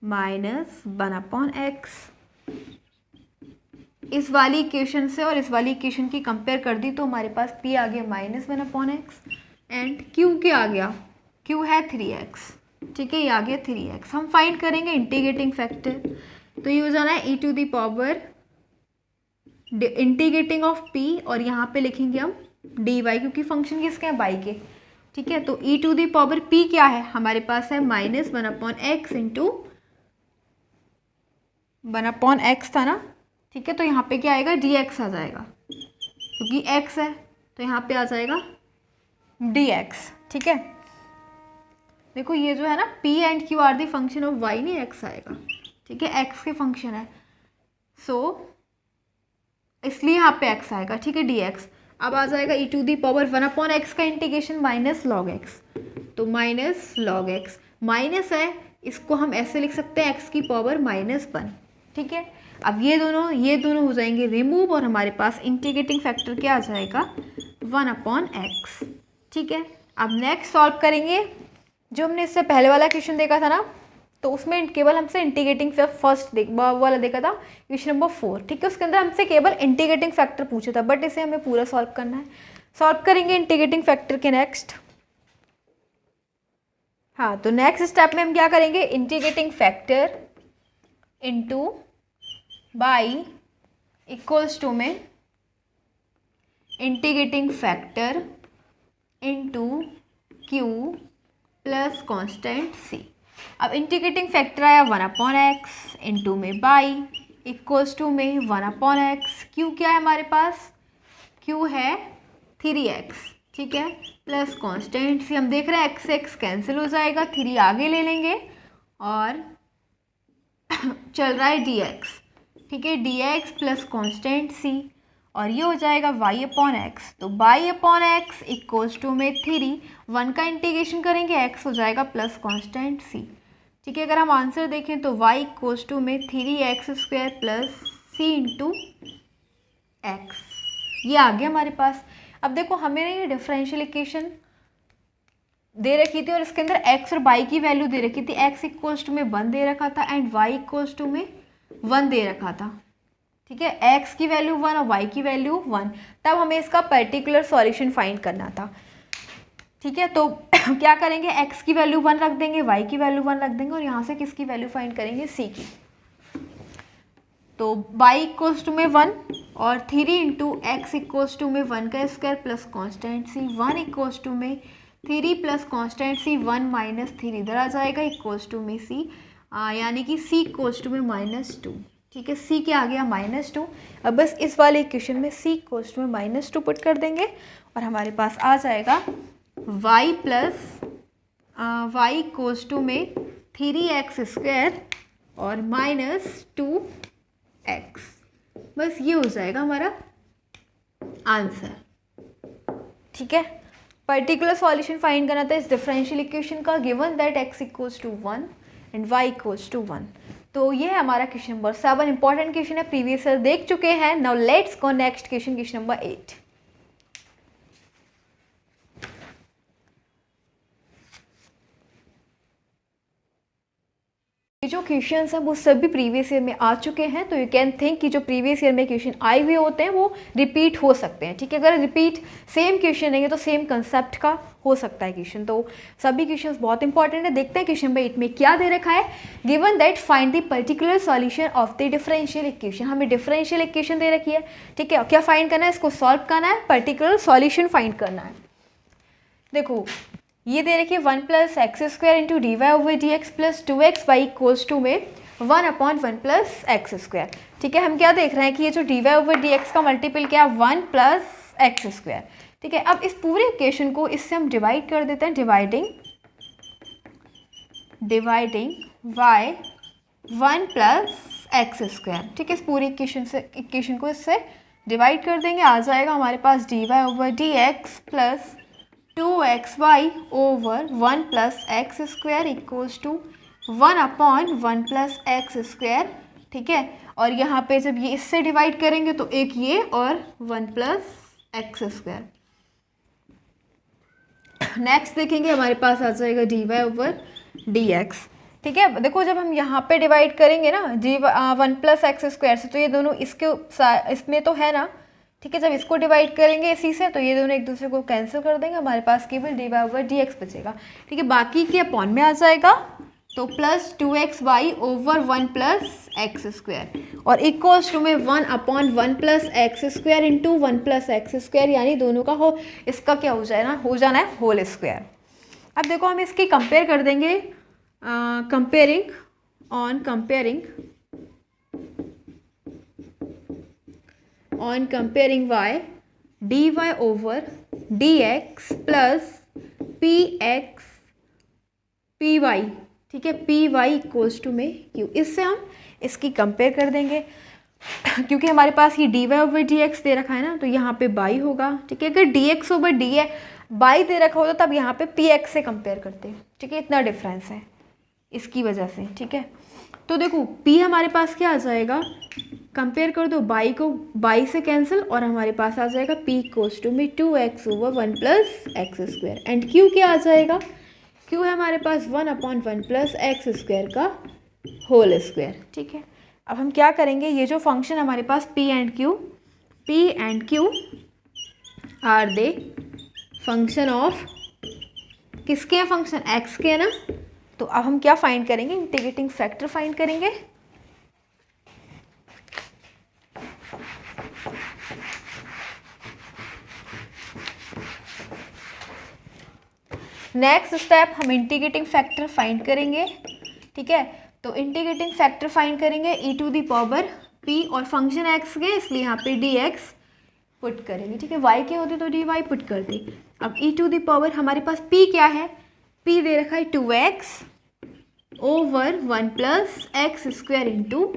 Speaker 1: -1/x. इस वाली इक्वेशन से और इस वाली इक्वेशन की कंपेयर कर दी तो हमारे पास p आ गया -1/x एंड q क्या आ गया, q है 3x. ठीक है, ये आ गया 3x. हम फाइंड करेंगे इंटीग्रेटिंग फैक्टर, तो ये हो जाना है e to the power integrating of p, और यहाँ पे लिखेंगे हम dy क्योंकि फंक्शन किसके हैं, बाई के. ठीक है, तो e to the power p क्या है हमारे पास है -1/x इंटू 1/x था ना. ठीक है, तो यहाँ पे क्या आएगा, dx आ जाएगा, क्योंकि x है तो यहाँ पे आ जाएगा dx. ठीक है, देखो ये जो है ना p and q are the function of y, नहीं x आएगा. ठीक है, x के फंक्शन है, सो इसलिए यहाँ पे x आएगा. ठीक है, dx. अब आ जाएगा e to the power 1/x का इंटीग्रेशन माइनस लॉग x, तो माइनस लॉग x. माइनस है, इसको हम ऐसे लिख सकते हैं x की पावर -1. ठीक है, अब ये दोनों हो जाएंगे रिमूव, और हमारे पास इंटीग्रेटिंग फैक्टर क्या आ जाएगा, 1/x. ठीक है, अब नेक्स्ट सॉल्व करेंगे. जो हमने इससे पहले वाला क्वेश्चन देखा था ना, तो उसमें केवल हमसे इंटीग्रेटिंग फर्स्ट वाला देखा था, क्वेश्चन नंबर 4. ठीक है, उसके अंदर हमसे केवल इंटीग्रेटिंग फैक्टर पूछा था, बट इसे हमें पूरा सॉल्व करना है. सॉल्व करेंगे इंटीग्रेटिंग फैक्टर के नेक्स्ट. हाँ, तो नेक्स्ट स्टेप में हम क्या करेंगे, integrating factor into y equals to में integrating factor into q plus constant c. अब इंटीग्रेटिंग फैक्टर आया 1/x इंटू में बाई इक्वल्स टू में 1/x. q क्या है हमारे पास, q है 3x. ठीक है, प्लस कांस्टेंट c. हम देख रहे हैं x से x कैंसिल हो जाएगा, 3 आगे ले लेंगे और चल रहा है dx. ठीक है, dx प्लस कांस्टेंट c, और ये हो जाएगा y/x. तो y/x इक्वल्स टू में 3, 1 का इंटीग्रेशन करेंगे, x हो जाएगा प्लस कांस्टेंट c. ठीक है, अगर हम आंसर देखें तो y इक्वल्स टू में 3x square plus c into x. ये आ गया हमारे पास. अब देखो हमें ये डिफरेंशियल इक्वेशन दे रखी थी और इसके अंदर x और y की वैल्यू दे रखी थी. x इक्वल्स टू में 1 दे रखा था एंड y इक्वल्स टू में 1 दे रखा था. ठीक है, x की वैल्यू 1 और y की वैल्यू 1. तब हमें इसका पर्टिकुलर सॉल्यूशन फाइंड करना था. ठीक है, तो क्या करेंगे, x की वैल्यू 1 रख देंगे, y की वैल्यू 1 रख देंगे, और यहाँ से किसकी वैल्यू फाइंड करेंगे, c की. तो y इक्वल्स टू में 1 और 3 इंटू एक्स इक्वल्स टू में 1 का square plus constant c. 1 equals to में 3 प्लस कॉन्स्टेंट c, 1 माइनस 3 इधर आ जाएगा इक्वल्स टू में c, यानी कि c इक्वल्स टू में -2. ठीक है, c क्या आ गया, -2. अब बस इस वाले इक्वेशन में c इक्वल्स टू में -2 पुट कर देंगे और हमारे पास आ जाएगा y plus y equals to में 3x स्क्वायर और -2x. बस ये हो जाएगा हमारा आंसर. ठीक है, पर्टिकुलर सॉल्यूशन फाइंड करना था इस डिफरेंशियल इक्वेशन का, given that x equals to 1 and y equals to 1. तो ये है हमारा क्वेश्चन नंबर 7. इंपॉर्टेंट क्वेश्चन है, प्रीवियस ईयर देख चुके हैं. Now let's go next question, question number 8. जो क्वेश्चन हैं वो सभी प्रीवियस ईयर में आ चुके हैं, तो यू कैन थिंक कि जो प्रीवियस ईयर में क्वेश्चन आए हुए होते हैं वो रिपीट हो सकते हैं, ठीक है। अगर रिपीट सेम क्वेश्चन नहीं है तो सेम कंसेप्ट का हो सकता है क्वेश्चन, तो सभी क्वेश्चंस बहुत इंपॉर्टेंट है। देखते हैं क्वेश्चन नंबर 8 में क्या दे रखा है। Given that find the particular solution of the differential equation. हमें डिफरेंशियल इक्वेशन दे रखी है, ठीक है। क्या फाइंड करना है, इसको सॉल्व करना है, पर्टिकुलर सॉल्यूशन फाइंड करना है। देखो ये दे रखिए 1 + x² into d y over d x plus 2x y equals to में 1/1 + x², ठीक है। हम क्या देख रहे हैं कि ये जो d y over d x का मल्टीपल क्या है 1 + x², ठीक है। अब इस पूरे इक्वेशन को इससे हम डिवाइड कर देते हैं, डिवाइडिंग y 1 + x², ठीक है। इस पूरी इक्वेशन को इससे डिवाइड कर देंगे, आ जाएगा हमारे पास d y over d x plus 2xy over 1 + x² equals to 1/1 + x², ठीक है। और यहाँ पे जब ये इससे डिवाइड करेंगे तो एक ये और 1 + x²। नेक्स्ट देखेंगे हमारे पास आ जाएगा d y over d x, ठीक है। देखो जब हम यहाँ पे डिवाइड करेंगे ना 1 + x² से, तो ये दोनों इसमें तो है ना, ठीक है। जब इसको डिवाइड करेंगे इसी से तो ये दोनों एक दूसरे को कैंसिल कर देंगे, हमारे पास केवल d y over d x बचेगा, ठीक है। बाकी के अपॉन में आ जाएगा, तो प्लस 2xy ओवर 1 + x² और इक्वल्स टू में 1/1 + x² इंटू 1 + x², यानी दोनों का इसका क्या हो जाना है होल स्क्वायर। अब देखो हम इसकी कंपेयर कर देंगे, comparing y dy over dx plus px py, ठीक है। py इक्वल्स टू में q, इससे हम इसकी कंपेयर कर देंगे क्योंकि हमारे पास ये dy ओवर dx दे रखा है ना, तो यहाँ पे बाई होगा, ठीक है। अगर dx ओवर dy बाई दे रखा होता तब यहाँ पे px से कंपेयर करते, ठीक है। इतना डिफरेंस है इसकी वजह से, ठीक है। तो देखो p हमारे पास क्या आ जाएगा, कंपेयर कर दो बाई को बाई से कैंसिल और हमारे पास आ जाएगा p इक्वल्स टू में 2x over 1 + x² and q क्या आ जाएगा, q है हमारे पास 1/1 + x² का होल स्क्वायर, ठीक है। अब हम क्या करेंगे, ये जो फंक्शन हमारे पास p and q are the function of किसके हैं, फंक्शन x के है ना। तो अब हम क्या फाइंड करेंगे, इंटीग्रेटिंग फैक्टर फाइंड करेंगे। नेक्स्ट स्टेप हम इंटीग्रेटिंग फैक्टर फाइंड करेंगे, ठीक है। तो इंटीग्रेटिंग फैक्टर फाइंड करेंगे e⁻p और फंक्शन x के, इसलिए यहाँ पे dx पुट करेंगे, ठीक है। y के होते तो dy पुट कर दे। अब e⁻ हमारे पास p क्या है, p दे रखा है 2x over 1 + x² into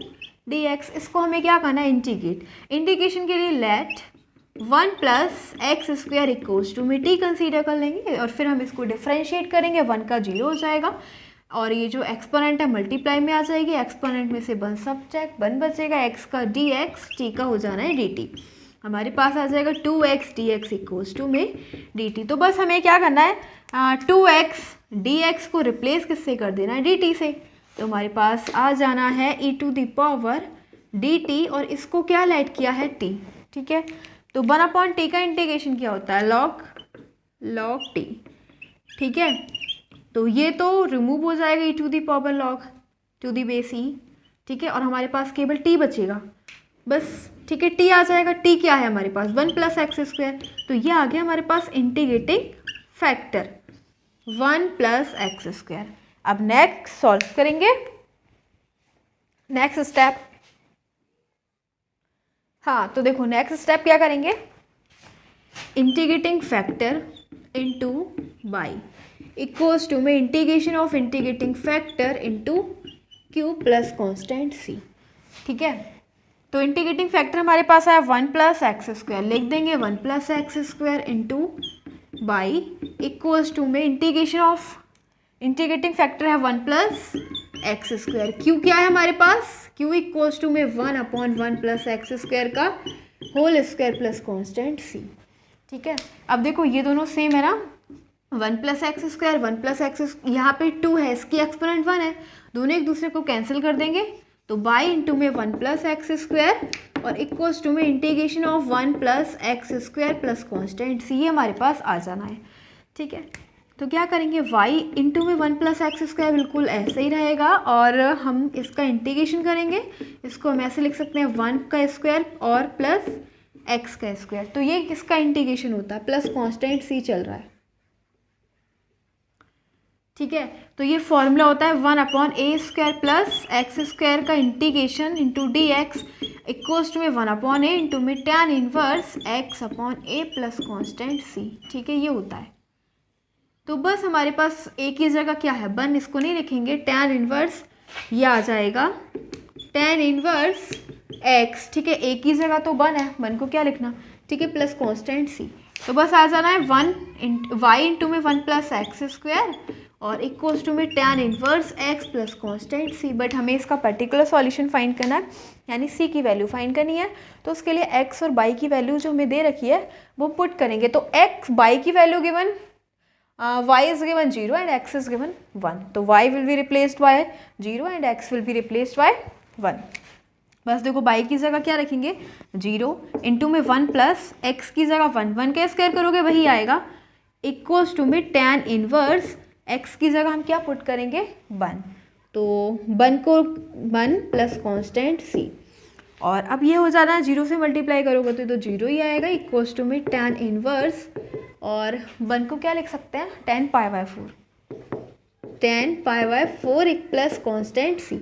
Speaker 1: dx। इसको हमें क्या करना है, इंटीग्रेशन के लिए लेट 1 + x² इक्वल्स टू में t कंसीडर कर लेंगे और फिर हम इसको डिफरेंशिएट करेंगे, 1 का 0 हो जाएगा और ये जो एक्सपोनेंट है मल्टीप्लाई में आ जाएगी, एक्सपोनेंट में से 1 सब्ट्रैक्ट 1 बचेगा, x का dx, t का हो जाना है dt। हमारे पास आ जाएगा 2x dx इक्वल्स टू में dt। तो बस हमें क्या करना है, 2x dx को रिप्लेस किससे कर देना है, dt से। तो हमारे पास आ जाना है e⁻ dt और इसको क्या लेट किया है t, ठीक है। तो 1/t का इंटीग्रेशन क्या होता है, log t, ठीक है। तो ये तो रिमूव हो जाएगा e⁻log to the base e, ठीक है। और हमारे पास केवल t बचेगा बस, ठीक है। t आ जाएगा, t क्या है हमारे पास 1 + x², तो ये आ गया हमारे पास इंटीग्रेटिंग फैक्टर 1 + x²। अब नेक्स्ट सॉल्व करेंगे, नेक्स्ट स्टेप। हाँ तो देखो नेक्स्ट स्टेप क्या करेंगे, integrating factor into y equals to में integration of integrating factor into q plus constant c, ठीक है। तो इंटीग्रेटिंग फैक्टर हमारे पास आया 1 + x², लिख देंगे 1 + x² into y equals to में इंटीग्रेटिंग फैक्टर है 1 + x²। q क्या है हमारे पास, q इक्वल्स टू में 1/1 + x² का whole square plus constant c, ठीक है। अब देखो ये दोनों सेम है ना, one plus x square, one plus x, यहाँ पे 2 है, इसकी एक्सपोनेंट 1 है, दोनों एक दूसरे को कैंसिल कर देंगे, तो बाई इंटू में वन प्लस एक्स स्क्वायर और इक्वल्स टू में integration of one plus x square plus constant c, ये हमारे पास आ जाना है। ठीक है, तो क्या करेंगे, y इंटू में वन प्लस एक्स स्क्वायर बिल्कुल ऐसे ही रहेगा और हम इसका इंटीग्रेशन करेंगे, इसको हम ऐसे लिख सकते हैं 1 का स्क्वायर और प्लस x का स्क्वायर, तो ये किसका इंटीग्रेशन होता है, प्लस कॉन्स्टेंट c चल रहा है। ठीक है, तो ये फॉर्मूला होता है 1/a² प्लस एक्स स्क्वायर का integration into d x equals to में 1/a इंटू में tan inverse x/a plus constant c। ठीक है, ये होता है। तो बस हमारे पास एक ही जगह क्या है, 1, इसको नहीं लिखेंगे, tan इनवर्स ये आ जाएगा tan इनवर्स x। ठीक है, एक ही जगह तो 1 है, 1 को क्या लिखना, ठीक है, प्लस कॉन्स्टेंट c, तो बस आ जाना है y इंटू में 1 प्लस एक्स स्क्वायर और इक्वल्स टू में tan inverse x plus constant c। But हमें इसका पर्टिकुलर सॉल्यूशन फाइंड करना है, यानी c की वैल्यू फाइंड करनी है, तो उसके लिए x और y की वैल्यू जो हमें दे रखी है वो पुट करेंगे। तो y की value given y is given 0 and x is given 1, तो y will be replaced by 0 and x will be replaced by 1। बस देखो y की जगह क्या रखेंगे, 0 इंटू में 1 प्लस x की जगह 1 का स्क्वायर करोगे वही आएगा, इक्वल्स टू में tan इनवर्स x की जगह हम क्या पुट करेंगे, 1, तो 1 को 1 प्लस कॉन्स्टेंट c, और अब ये हो जाना है 0 से मल्टीप्लाई करोगे तो 0 ही आएगा, इक्वल्स टू में tan इनवर्स, और 1 को क्या लिख सकते हैं, tan पाई बाय 4 एक प्लस कॉन्स्टेंट c,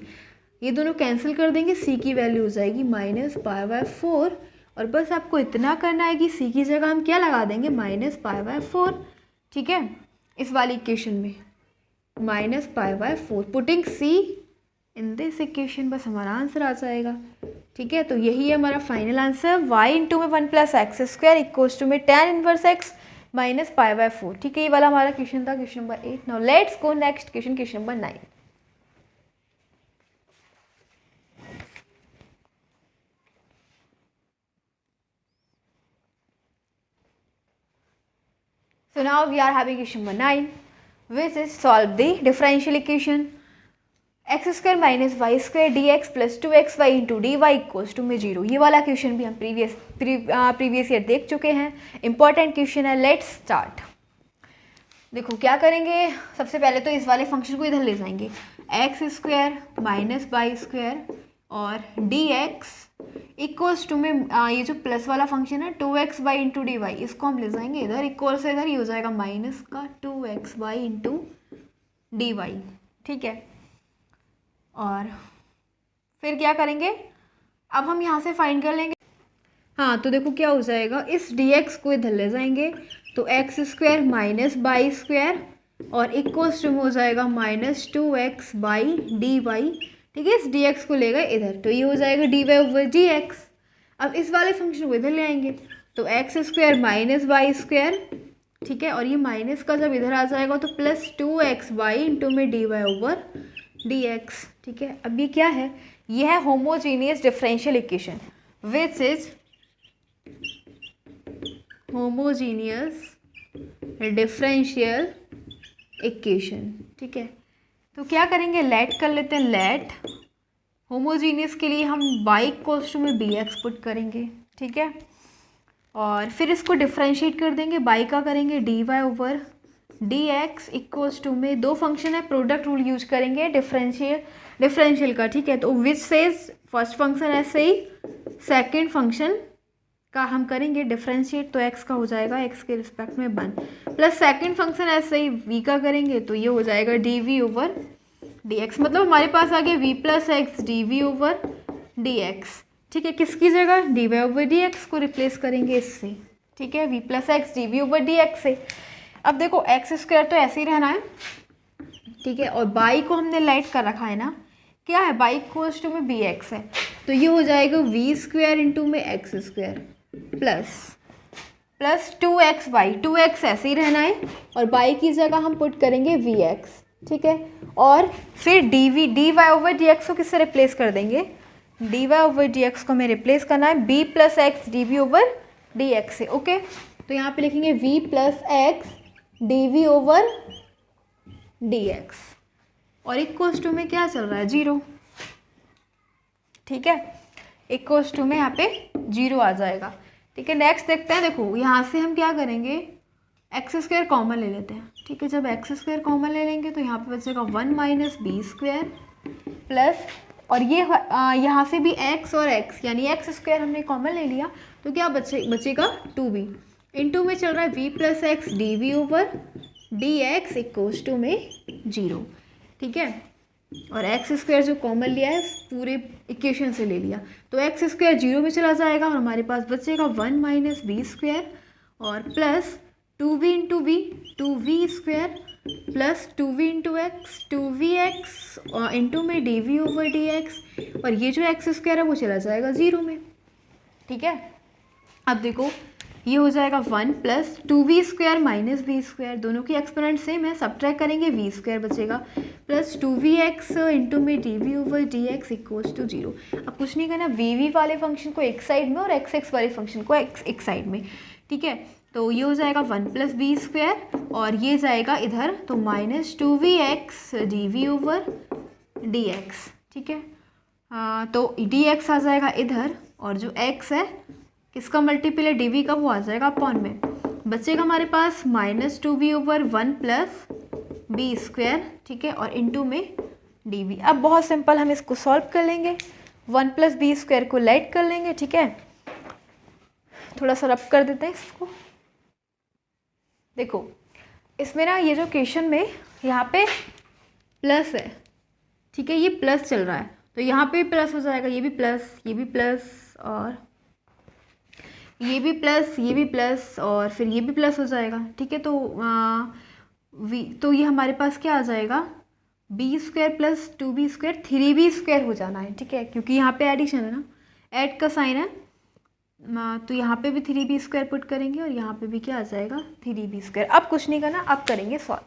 Speaker 1: ये दोनों कैंसिल कर देंगे, c की वैल्यू हो जाएगी -π/4, और बस आपको इतना करना है कि c की जगह हम क्या लगा देंगे, -π/4। ठीक है, इस वाली इक्वेशन में -π/4 putting c in this equation, बस हमारा आंसर आ जाएगा। ठीक है, तो यही है हमारा फाइनल आंसर, y इंटू में 1 plus x square equals to में tan इनवर्स x -π/4। ठीक है, ये वाला हमारा क्वेश्चन था, question number 8। Now let's go next question, question number 9। So now we are having question number 9, which is solve the differential equation x square minus y square dx plus 2xy into dy equals to में 0। ये वाला क्वेश्चन भी हम प्रीवियस ईयर देख चुके हैं, इंपॉर्टेंट क्वेश्चन है। Let's start. देखो क्या करेंगे, सबसे पहले तो इस वाले फंक्शन को इधर ले जाएंगे, x square minus y square और dx इक्वल्स टू में ये जो प्लस वाला फंक्शन है 2xy इंटू डी वाई, इसको हम ले जाएंगे इधर, इक्वल से इधर ही हो जाएगा माइनस का 2xy इंटू डी वाई। ठीक है, और फिर क्या करेंगे, अब हम यहाँ से फाइंड कर लेंगे। हाँ, तो देखो क्या हो जाएगा, इस dx को इधर ले जाएंगे तो x square minus y square और इक्वल्स टू में हो जाएगा -2x/dy। ठीक है, इस dx को ले गए इधर, तो ये हो जाएगा dy/dx। अब इस वाले फंक्शन को इधर ले आएंगे तो x square minus y square, ठीक है, और ये माइनस का जब इधर आ जाएगा तो प्लस 2xy इंटू में dy/dx। ठीक है, अब ये क्या है, ये है homogeneous differential equation, which is homogeneous differential equation. ठीक है, तो क्या करेंगे, लेट कर लेते हैं, लेट होमोजीनियस के लिए हम y इक्वल्स टू में bx पुट करेंगे। ठीक है, और फिर इसको डिफरेंशिएट कर देंगे, y का करेंगे dy/dx इक्वल्स टू में दो फंक्शन है, प्रोडक्ट रूल यूज करेंगे डिफरेंशियल का। ठीक है, तो विच सेज फर्स्ट फंक्शन ऐसे ही, सेकेंड फंक्शन का हम करेंगे डिफरेंशिएट, तो x का हो जाएगा x के रिस्पेक्ट में 1 प्लस सेकेंड फंक्शन ऐसे ही v का करेंगे तो ये हो जाएगा dv/dx, मतलब हमारे पास आ गया v + x dv/dx। ठीक है, किसकी जगह, dy/dx को रिप्लेस करेंगे इससे। ठीक है, v + x dv/dx से। अब देखो एक्स स्क्वायर तो ऐसे ही रहना है, ठीक है, और बाई को हमने लाइट कर रखा है ना, क्या है, बाई इक्वल्स टू में bx है, तो ये हो जाएगा v² इंटू में x square plus 2xy, 2x ऐसे ही रहना है, और बाई की जगह हम पुट करेंगे vx। ठीक है, और फिर dy/dx को किससे रिप्लेस कर देंगे, dy/dx को हमें रिप्लेस करना है b + x dv/dx से। ओके, तो यहाँ पे लिखेंगे v + x D over d x, और इक्वल्स टू में क्या चल रहा है, 0। ठीक है, इक्वल्स टू में यहाँ पे 0 आ जाएगा। ठीक है, नेक्स्ट देखते हैं। देखो यहाँ से हम क्या करेंगे, एक्स स्क्वायर कॉमन ले लेते हैं। ठीक है, जब एक्स स्क्वायर कॉमन ले लेंगे तो यहाँ पे बचेगा 1 माइनस बी स्क्वायर प्लस, और ये यहाँ से भी एक्स और एक्स यानी एक्स स्क्वायर हमने कॉमन ले लिया, तो क्या बचेगा 2b। इनटू में चल रहा है v plus x d v over d x equals to में 0। ठीक है, और एक्स स्क्वायर जो कॉमन लिया है पूरे इक्वेशन से ले लिया, तो एक्स स्क्वायर 0 में चला जाएगा और हमारे पास बचेगा 1 माइनस बी स्क्वायर और plus 2v into v, 2v square plus 2v into x, 2v x into में d v over d x, और ये जो एक्स स्क्वायर है वो चला जाएगा 0 में। ठीक है, अब देखो ये हो जाएगा 1 plus 2v square minus v square, दोनों की एक्सपोनेंट सेम है, सब्ट्रैक्ट करेंगे v स्क्वायर बचेगा प्लस 2v एक्स इंटू में d v over d x equals to 0। अब कुछ नहीं करना, v वाले फंक्शन को एक साइड में और x वाले फंक्शन को एक साइड में। ठीक है, तो ये हो जाएगा 1 प्लस बी स्क्वायर और ये जाएगा इधर, तो minus 2v x d v over d x. ठीक है, तो डी एक्स आ जाएगा इधर, और जो x है किसका मल्टीपल है, डी वी का, वो आ जाएगा अपॉन में, बचेगा हमारे पास minus 2v over 1 plus v square. ठीक है, और इनटू में डी वी। अब बहुत सिंपल, हम इसको सॉल्व कर लेंगे, 1 प्लस बी स्क्वायर को लेट कर लेंगे। ठीक है, थोड़ा सा रब कर देते हैं इसको। देखो इसमें ना ये जो क्वेश्चन में यहाँ पे प्लस है, ठीक है, ये प्लस चल रहा है, तो यहाँ पे प्लस हो जाएगा, ये भी प्लस, ये भी प्लस, और ये भी प्लस, ये भी प्लस, और फिर ये भी प्लस हो जाएगा। ठीक है, तो ये हमारे पास क्या आ जाएगा, b square plus 2b square, 3b square हो जाना है। ठीक है, क्योंकि यहाँ पे एडिशन है ना, ऐड का साइन है, तो यहाँ पे भी 3b स्क्वायर पुट करेंगे और यहाँ पे भी क्या आ जाएगा 3b स्क्वायर। अब कुछ नहीं करना, अब करेंगे सॉल्व।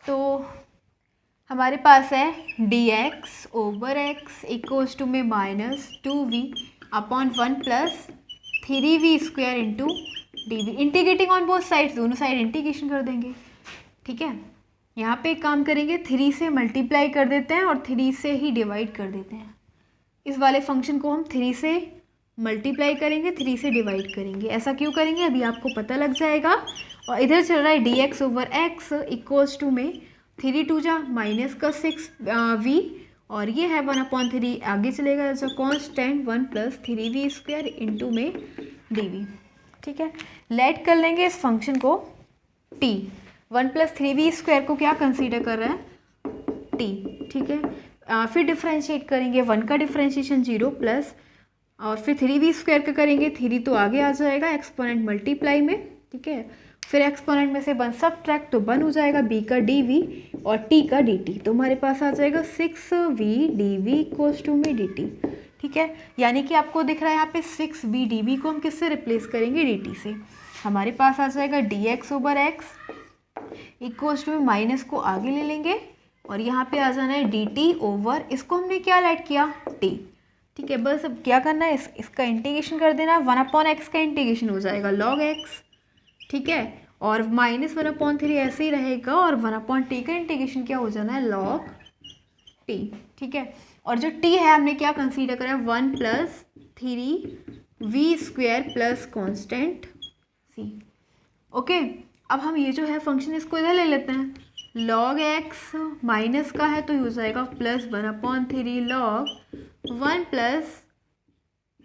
Speaker 1: तो हमारे पास है dx over x equals to में minus 2v upon 1 plus 3v square into dv। Integrating on both sides, दोनों साइड इंटीग्रेशन कर देंगे। ठीक है, यहाँ पे एक काम करेंगे, 3 से मल्टीप्लाई कर देते हैं और 3 से ही डिवाइड कर देते हैं। इस वाले फंक्शन को हम 3 से मल्टीप्लाई करेंगे, 3 से डिवाइड करेंगे। ऐसा क्यों करेंगे अभी आपको पता लग जाएगा। और इधर चल रहा है dx over x equals to में 3 2 जा माइनस का 6v, और ये है 1/3, आगे चलेगा as a constant 1 plus 3v square into में dv। ठीक है, लेट कर लेंगे इस फंक्शन को t, 1 प्लस 3v स्क्वायर को क्या कंसीडर कर रहा है, t। ठीक है, फिर डिफ्रेंशिएट करेंगे, 1 का डिफ्रेंशिएशन 0 प्लस, और फिर 3v स्क्वायर का करेंगे, 3 तो आगे आ जाएगा एक्सपोनेंट मल्टीप्लाई में। ठीक है, फिर एक्सपोनेंट में से 1 सब्ट्रैक्ट, तो 1 हो जाएगा b का dv और t का dt, तो हमारे पास आ जाएगा 6v dv इक्वल्स टू में dt। ठीक है, यानी कि आपको दिख रहा है यहाँ पे 6v dv को हम किससे रिप्लेस करेंगे, dt से। हमारे पास आ जाएगा dx over x equals to में माइनस को आगे ले लेंगे और यहाँ पे आ जाना है dt ओवर, इसको हमने क्या ऐड किया, t। ठीक है, बस अब क्या करना है, इसका इंटीग्रेशन कर देना, 1/x का इंटीग्रेशन हो जाएगा log x। ठीक है, और माइनस 1/3 ऐसे ही रहेगा, और 1/t का इंटीग्रेशन क्या हो जाना है, log t। ठीक है, और जो t है हमने क्या कंसीडर करा है, 1 plus 3v square plus constant c। Okay, अब हम ये जो है फंक्शन इसको इधर ले लेते हैं, log x माइनस का है तो ये हो जाएगा plus 1/3 log 1 plus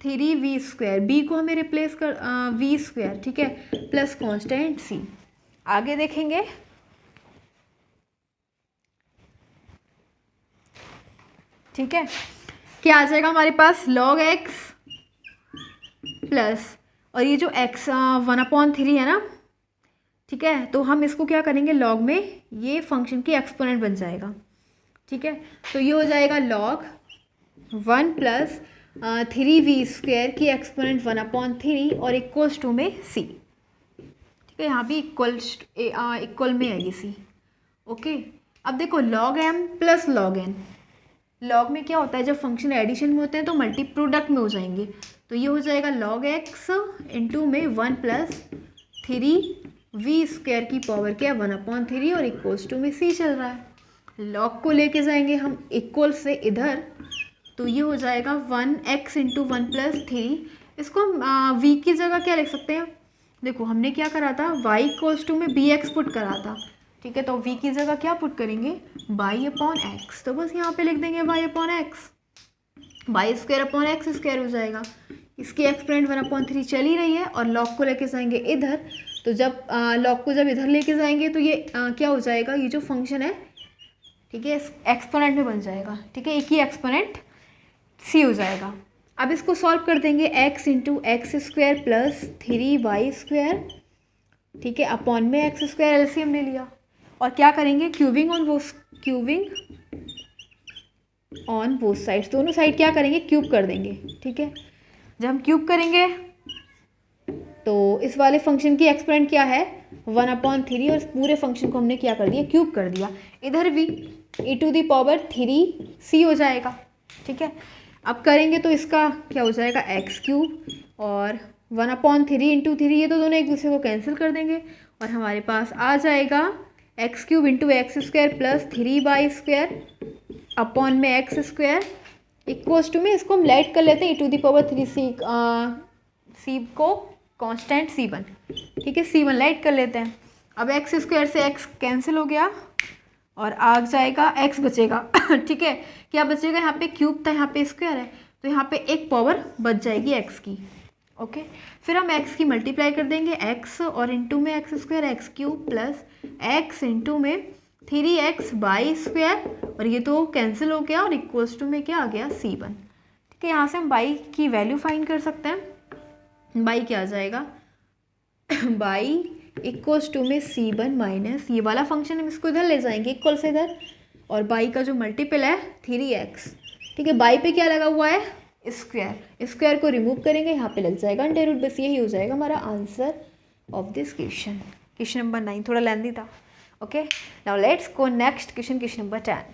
Speaker 1: 3v square, b को हमें रिप्लेस कर v स्क्वायर। ठीक है, प्लस कॉन्स्टेंट c। आगे देखेंगे, ठीक है, क्या आ जाएगा हमारे पास, log x प्लस, और ये जो x 1/3 है ना, ठीक है, तो हम इसको क्या करेंगे, log में ये फंक्शन की एक्सपोनेंट बन जाएगा। ठीक है, तो ये हो जाएगा log 1 प्लस 3v स्क्वायर की एक्सपोनेंट 1/3 और इक्वल्स टू में c। ठीक है, यहाँ भी इक्वल में है ये c। ओके, अब देखो log m plus log n, log में क्या होता है जब फंक्शन एडिशन में होते हैं तो मल्टी प्रोडक्ट में हो जाएंगे, तो ये हो जाएगा log x इंटू में 1 प्लस 3v² की पावर क्या 1/3 और इक्वल्स टू में c चल रहा है। लॉग को लेके जाएंगे हम इक्वल से इधर, तो ये हो जाएगा 1x इंटू 1 प्लस 3, इसको हम v की जगह क्या लिख सकते हैं, देखो हमने क्या करा था y इक्वल्स टू में bx पुट करा था, ठीक है, तो v की जगह क्या पुट करेंगे y/x, तो बस यहाँ पे लिख देंगे y/x, y² हो जाएगा। इसकी एक्सपोनेंट 1/3 चल ही रही है और लॉग को लेके जाएंगे इधर, तो जब लॉग को जब इधर लेके जाएंगे तो ये क्या हो जाएगा, ये जो फंक्शन है, ठीक है, एक्सपोनेंट में बन जाएगा, ठीक है, एक ही एक्सपोनेंट c हो जाएगा। अब इसको सॉल्व कर देंगे x into x² plus 3y², ठीक है, अपॉन में x² एलसीएम ले लिया और क्या करेंगे क्यूबिंग ऑन बोथ साइड्स, दोनों साइड क्या करेंगे क्यूब कर देंगे, ठीक है। जब हम क्यूब करेंगे तो इस वाले फंक्शन की एक्सपोनेंट क्या है 1/3 और इस पूरे फंक्शन को हमने क्या कर दिया क्यूब कर दिया, इधर भी e⁻³ हो जाएगा, ठीक है। अब करेंगे तो इसका क्या हो जाएगा x³ और 1/3 इंटू 3, ये तो दोनों एक दूसरे को कैंसिल कर देंगे और हमारे पास आ जाएगा x³ into x² plus 3y² upon में x² इक्वल्स टू में, इसको हम लाइट कर लेते हैं e⁻³ c को कांस्टेंट c1, ठीक है, c1 लाइट कर लेते हैं। अब x² से x कैंसिल हो गया और आ जाएगा x बचेगा ठीक है, क्या बचेगा, यहाँ पे क्यूब था यहाँ पे स्क्वायर है, तो यहाँ पे एक पावर बच जाएगी x की, ओके। फिर हम x की मल्टीप्लाई कर देंगे x और इंटू में x² x³ plus x into में 3x/² और ये तो कैंसिल हो गया और इक्वल्स टू में क्या आ गया c1, ठीक है। यहाँ से हम y की वैल्यू फाइंड कर सकते हैं, y क्या आ जाएगा y इक्वल्स टू में c1 माइनस ये वाला फंक्शन हम इसको इधर ले जाएंगे इक्वल से इधर, और y का जो मल्टीपल है 3x, ठीक है, y पे क्या लगा हुआ है स्क्वायर को रिमूव करेंगे, यहाँ पे लग जाएगा अंडर रूट, बस यही हो जाएगा हमारा answer of this question number 9, थोड़ा लेंथी था, okay. Now let's go next question number 10।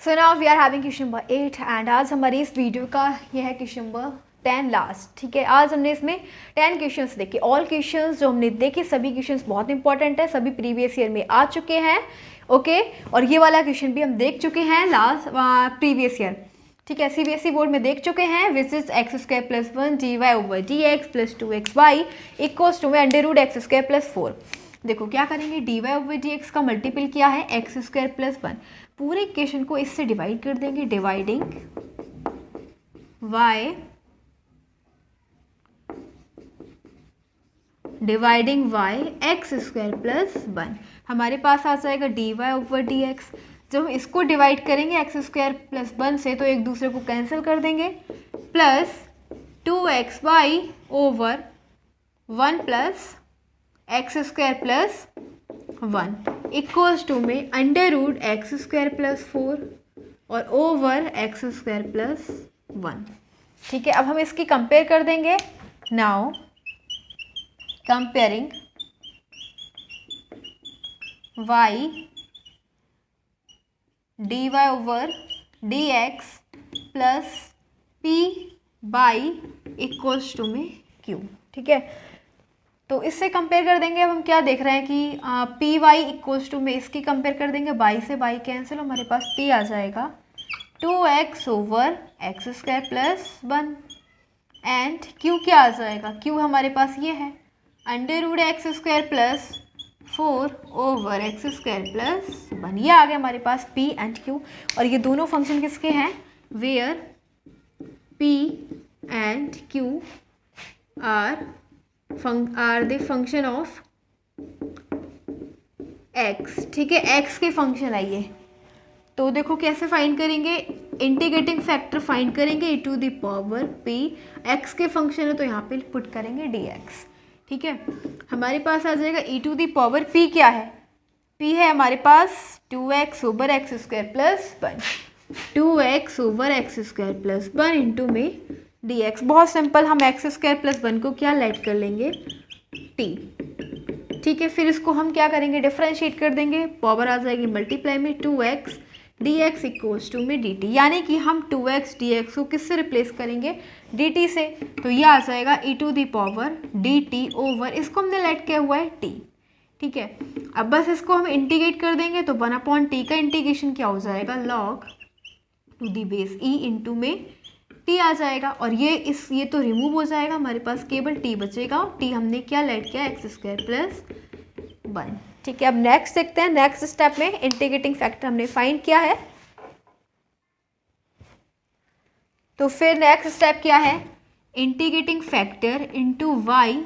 Speaker 1: So now we are having question number 8 and आज हमारी इस वीडियो का ये है क्वेश्चन नंबर 10 लास्ट, ठीक है। आज हमने इसमें 10 क्वेश्चंस देखे, ऑल क्वेश्चंस जो हमने देखे सभी क्वेश्चंस बहुत इंपॉर्टेंट है, सभी प्रीवियस ईयर में आ चुके हैं, ओके। और ये वाला क्वेश्चन भी हम देख चुके हैं लास्ट प्रीवियस ईयर, ठीक है, सीबीएसई बोर्ड में देख चुके हैं, which is x² plus 1 dy/dx plus 2xy equals to में √x² प्लस 4। देखो क्या करेंगे, dy/dx का मल्टीपल क्या है x² प्लस 1, पूरे इक्वेशन को इससे डिवाइड कर देंगे, डिवाइडिंग y x² प्लस 1, हमारे पास आ जाएगा dy/dx। जब हम इसको डिवाइड करेंगे x² प्लस 1 से तो एक दूसरे को कैंसिल कर देंगे, plus 2xy/1 plus x² plus 1 equals to में √x² प्लस 4 और ओवर x² प्लस 1, ठीक है। अब हम इसकी कंपेयर कर देंगे, now comparing y dy/dx plus p/, equals to में q, ठीक है। तो इससे कंपेयर कर देंगे, अब हम क्या देख रहे हैं कि py इक्वल्स टू में इसकी कंपेयर कर देंगे, y से y कैंसिल, हमारे पास p आ जाएगा 2x/x² प्लस 1 एंड q क्या आ जाएगा, q हमारे पास ये है √x² plus 4 over x² plus 1, ये आ गया हमारे पास p एंड q। और ये दोनों फंक्शन किसके हैं, where p and q are the function of x, ठीक है, x के फंक्शन है ये। तो देखो कैसे फाइंड करेंगे, इंटीग्रेटिंग फैक्टर फाइंड करेंगे e⁻p, x के फंक्शन है तो यहाँ पे पुट करेंगे dx, ठीक है। हमारे पास आ जाएगा e⁻p, क्या है, p है हमारे पास 2x/x² plus 1, 2x/x² plus 1 into में dx। बहुत सिंपल, हम एक्स स्क्वायर प्लस 1 को क्या लेट कर लेंगे t, ठीक है। फिर इसको हम क्या करेंगे, डिफरेंशिएट कर देंगे, पावर आ जाएगी मल्टीप्लाई में 2x dx इक्वल्स टू में dt, यानी कि हम 2x dx को किससे रिप्लेस करेंगे, dt से। तो ये आ जाएगा e to the power dt over, इसको हमने लेट किया हुआ है t, ठीक है। अब बस इसको हम इंटीग्रेट कर देंगे तो 1/t का इंटीग्रेशन क्या हो जाएगा, log to the base e into में t आ जाएगा। और ये तो रिमूव हो जाएगा, हमारे पास केवल t बचेगा। t हमने क्या लेट किया, एक्स स्क्वायर प्लस 1, ठीक है। अब नेक्स्ट देखते हैं, नेक्स्ट स्टेप में इंटीग्रेटिंग फैक्टर हमने फाइंड किया है, तो फिर नेक्स्ट स्टेप क्या है, integrating factor into y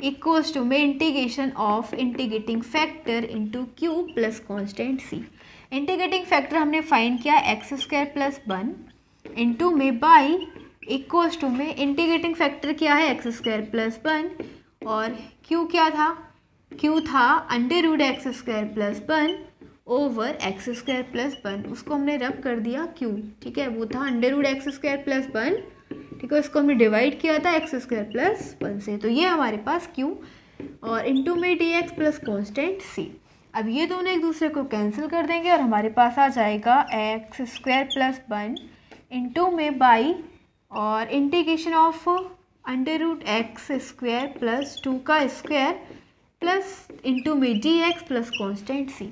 Speaker 1: equals to में integration of integrating factor into q plus constant c. Integrating factor हमने फाइंड किया एक्स स्क्वायर प्लस 1 इंटू में बाई इक्वल्स टू में इंटीग्रेटिंग फैक्टर क्या है, एक्स स्क्वायर प्लस 1 और क्यू क्या था, क्यू था under root x square plus 1 over x square plus 1, उसको हमने रब कर दिया क्यू, ठीक है। वो था under root x square plus 1, ठीक है, उसको हमने डिवाइड किया था एक्स स्क्वायर प्लस 1 से, तो ये हमारे पास क्यू और इंटू में डी एक्स प्लस कॉन्स्टेंट सी। अब ये दोनों एक दूसरे को कैंसिल कर देंगे और हमारे पास आ जाएगा एक्स स्क्वायर प्लस 1 इंटू में बाई और integration of under root x square plus 2 का स्क्वायर प्लस इंटू में d x plus constant c.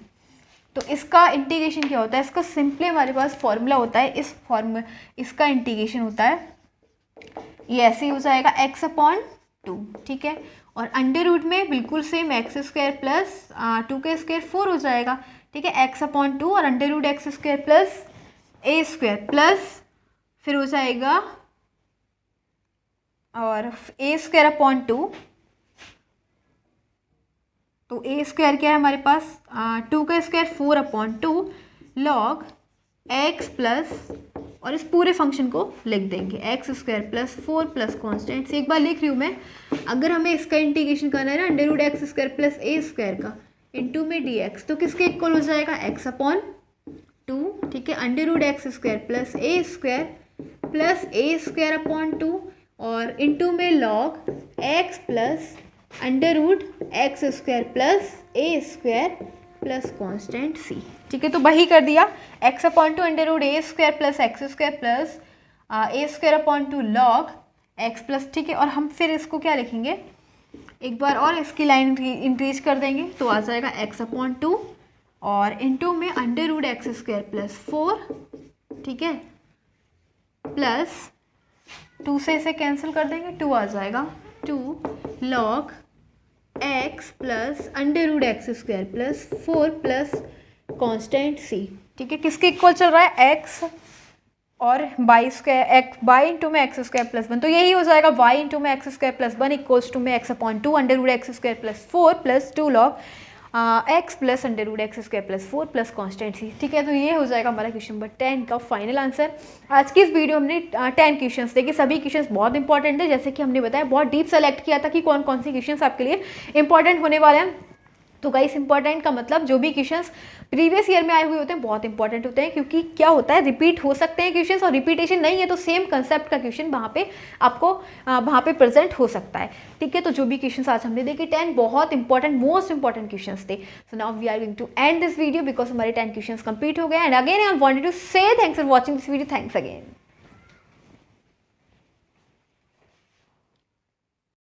Speaker 1: तो इसका इंटीग्रेशन क्या होता है, इसका सिंपली हमारे पास फॉर्मूला होता है, इसका इंटीग्रेशन होता है, ये ऐसे ही हो जाएगा x/2, ठीक है। और अंडर रूट में बिल्कुल सेम एक्स स्क्वायर प्लस 2 का स्क्वायर 4 हो जाएगा, ठीक है, x/2 और under root x square plus a square plus फिर हो जाएगा और a स्क्वायर /2, तो a स्क्वायर क्या है हमारे पास 2 का स्क्वायर 4/2 लॉग x प्लस और इस पूरे फंक्शन को लिख देंगे x square plus 4 plus constant से। एक बार लिख रही हूँ मैं, अगर हमें इसका इंटीग्रेशन करना है ना under root x square plus a square का इंटू में डी एक्स, तो किसके इक्वल हो जाएगा x/2, ठीक है, under root x square plus a square plus a स्क्वायर/2 और इंटू में log x plus under root x square plus a square plus constant c, ठीक है। तो वही कर दिया x/2 under root a square plus x square plus a स्क्वायर/2 लॉग x प्लस, ठीक है। और हम फिर इसको क्या लिखेंगे, एक बार और इसकी लाइन इंक्रीज कर देंगे तो आ जाएगा x/2 और इंटू में under root x square plus 4, ठीक है, प्लस 2 से इसे कैंसिल कर देंगे, 2 आ जाएगा 2 log x plus under root x square plus 4 plus constant c, ठीक है। किसके इक्वल चल रहा है, x और y square x y into में एक्स स्क्वायर प्लस 1, तो यही हो जाएगा y इंटू में x square plus 1 equals to में x/2 under root x square plus 4 plus 2 log x plus under root x square plus 4 plus constant c, ठीक है। तो ये हो जाएगा हमारा क्वेश्चन नंबर 10 का फाइनल आंसर। आज की इस वीडियो हमने 10 क्वेश्चंस देखे, सभी क्वेश्चंस बहुत इंपॉर्टेंट है, जैसे कि हमने बताया बहुत डीप सेलेक्ट किया था कि कौन कौन से क्वेश्चंस आपके लिए इंपॉर्टेंट होने वाले हैं। तो गाइस इंपॉर्टेंट का मतलब जो भी क्वेश्चंस प्रीवियस ईयर में आए हुए होते हैं बहुत इंपॉर्टेंट होते हैं, क्योंकि क्या होता है रिपीट हो सकते हैं क्वेश्चंस और रिपीटेशन नहीं है तो सेम कंसेप्ट का क्वेश्चन वहाँ पे आपको वहाँ पे प्रेजेंट हो सकता है, ठीक है। तो जो भी क्वेश्चंस आज हमने देखे 10 बहुत इंपॉर्टेंट मोस्ट इंपॉर्टेंट क्वेश्चंस थे। So now we are going to end this video because हमारे 10 क्वेश्चंस कंप्लीट हो गए and again I wanted to say thanks for watching this video, thanks again.